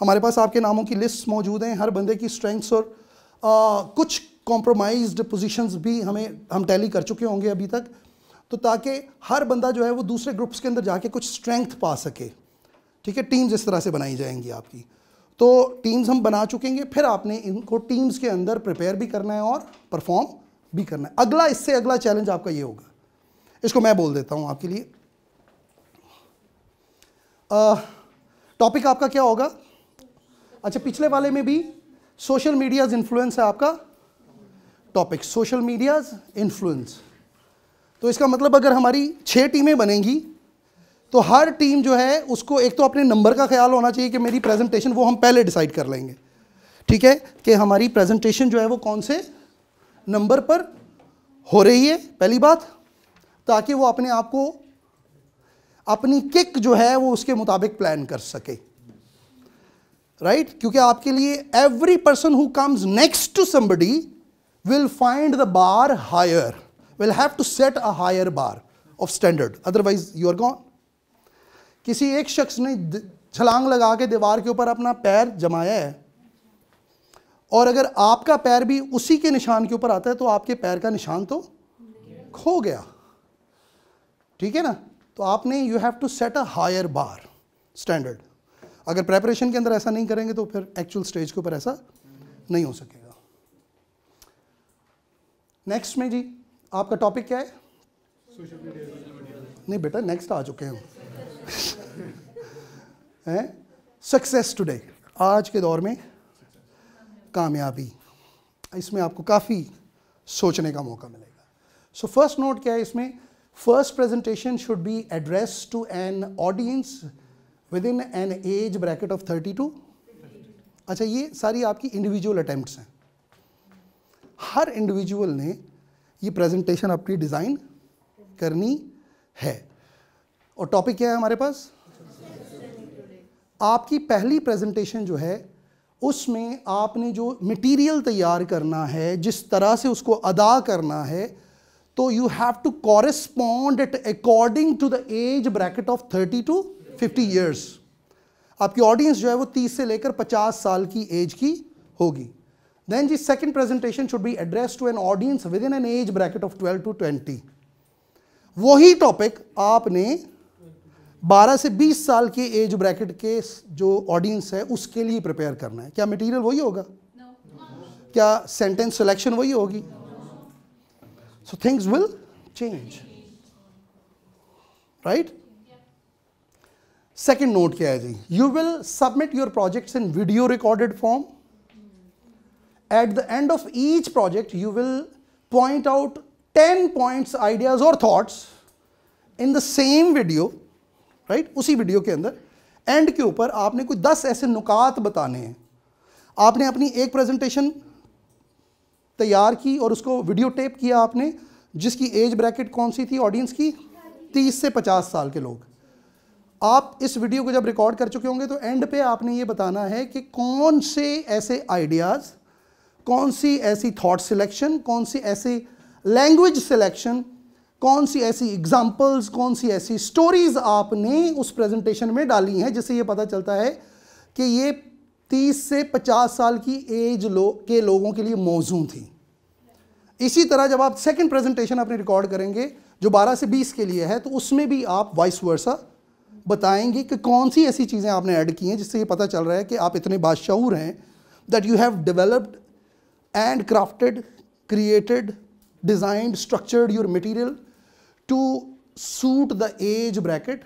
हमारे पास आपके नामों की लिस्ट मौजूद हैं, हर बंदे की स्ट्रेंथ्स और कुछ कॉम्प्रोमाइज्ड पोजीशंस भी हम टैली कर चुके होंगे अभी तक, तो ताकि हर बंदा जो है वो दूसरे ग्रुप्स के अंदर जाके कुछ स्ट्रेंथ पा सके, ठीक है। टीम्स इस तरह से बनाई जाएंगी आपकी, तो टीम्स हम बना चुकेंगे, फिर आपने इनको टीम्स के अंदर प्रिपेयर भी करना है और परफॉर्म भी करना है। इससे अगला चैलेंज आपका ये होगा, इसको मैं बोल देता हूँ आपके लिए। टॉपिक आपका क्या होगा? अच्छा, पिछले वाले में भी सोशल मीडियाज इन्फ्लुएंस है आपका टॉपिक, सोशल मीडियाज इन्फ्लुएंस। तो इसका मतलब अगर हमारी 6 टीमें बनेंगी तो हर टीम जो है उसको एक तो अपने नंबर का ख्याल होना चाहिए कि मेरी प्रेजेंटेशन, वो हम पहले डिसाइड कर लेंगे, ठीक है, कि हमारी प्रेजेंटेशन जो है वो कौन से नंबर पर हो रही है, पहली बात, ताकि वो अपने आप को, अपनी किक जो है वो उसके मुताबिक प्लान कर सके, राइट। क्योंकि आपके लिए every person who comes next to somebody will find the bar higher, will have to set a higher bar of standard, otherwise you are gone. किसी एक शख्स ने छलांग लगा के दीवार के ऊपर अपना पैर जमाया है, और अगर आपका पैर भी उसी के निशान के ऊपर आता है तो आपके पैर का निशान तो खो गया, ठीक है ना। तो आपने, you have to set a higher bar standard. अगर प्रेपरेशन के अंदर ऐसा नहीं करेंगे तो फिर एक्चुअल स्टेज के ऊपर ऐसा नहीं हो सकेगा। नेक्स्ट में जी आपका टॉपिक क्या है? Social media. नहीं बेटा, नेक्स्ट आ चुके हैं हैं सक्सेस टुडे, आज के दौर में कामयाबी। इसमें आपको काफ़ी सोचने का मौका मिलेगा। सो फर्स्ट नोट क्या है इसमें? First presentation should be address to an audience within an age bracket of 30 to, अच्छा ये सारी आपकी इंडिविजुअल अटेम्प्ट्स हैं। हर इंडिविजुअल ने ये प्रेजेंटेशन अपनी डिज़ाइन करनी है। और टॉपिक क्या है हमारे पास? आपकी पहली प्रेजेंटेशन जो है उसमें आपने जो मटेरियल तैयार करना है, जिस तरह से उसको अदा करना है, तो you have to correspond it according to the age bracket of 30 to 50 years. आपकी ऑडियंस जो है वो 30 से लेकर 50 साल की एज की होगी। देन जी second presentation should be address to an audience within an age bracket of 12 to 20। वही टॉपिक आपने 12 से 20 साल के एज ब्रैकेट के जो ऑडियंस है उसके लिए प्रिपेयर करना है। क्या मटेरियल वही होगा? क्या सेंटेंस सिलेक्शन वही होगी? So things will change, right? Second note क्या है जी? You will submit your projects in video recorded form. At the end of each project you will point out 10 points, ideas और thoughts in the same video, राइट? उसी video के अंदर and के ऊपर आपने कोई 10 ऐसे नुकात बताने हैं। आपने अपनी एक प्रेजेंटेशन तैयार की और उसको वीडियो टेप किया आपने, जिसकी एज ब्रैकेट कौन सी थी ऑडियंस की? 30 से 50 साल के लोग। आप इस वीडियो को जब रिकॉर्ड कर चुके होंगे तो एंड पे आपने ये बताना है कि कौन से ऐसे आइडियाज़, कौन सी ऐसी थॉट सिलेक्शन, कौन सी ऐसे लैंग्वेज सिलेक्शन, कौन सी ऐसी एग्जाम्पल्स, कौन सी ऐसी स्टोरीज आपने उस प्रेजेंटेशन में डाली हैं, जिससे ये पता चलता है कि ये 30 से 50 साल की एज के लोगों के लिए मौजूद थी। इसी तरह जब आप सेकंड प्रेजेंटेशन अपनी रिकॉर्ड करेंगे जो 12 से 20 के लिए है, तो उसमें भी आप वाइस वर्सा बताएंगे कि कौन सी ऐसी चीज़ें आपने ऐड की हैं जिससे ये पता चल रहा है कि आप इतने बाशऊर हैं, that you have developed and crafted, created, designed, structured your material to suit the age bracket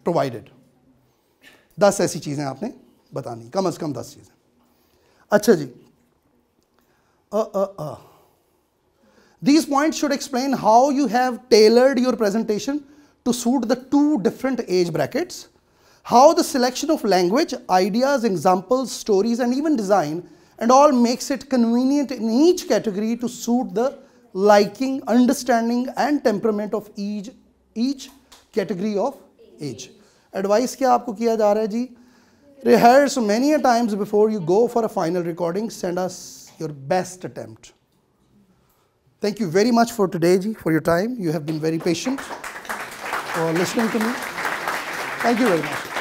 provided। 10 ऐसी चीज़ें आपने बतानी, कम से कम 10 चीज़ें। अच्छा जी, these points should explain how you have tailored your presentation to suit the 2 different age brackets, how the selection of language, ideas, examples, stories and even design and all makes it convenient in each category to suit the liking, understanding and temperament of each category of age। Advice क्या आपको किया जा रहा है जी? Rehearse many a times before you go for a final recording. Send us your best attempt. Thank you very much for today ji, for your time. You have been very patient for listening to me. Thank you very much.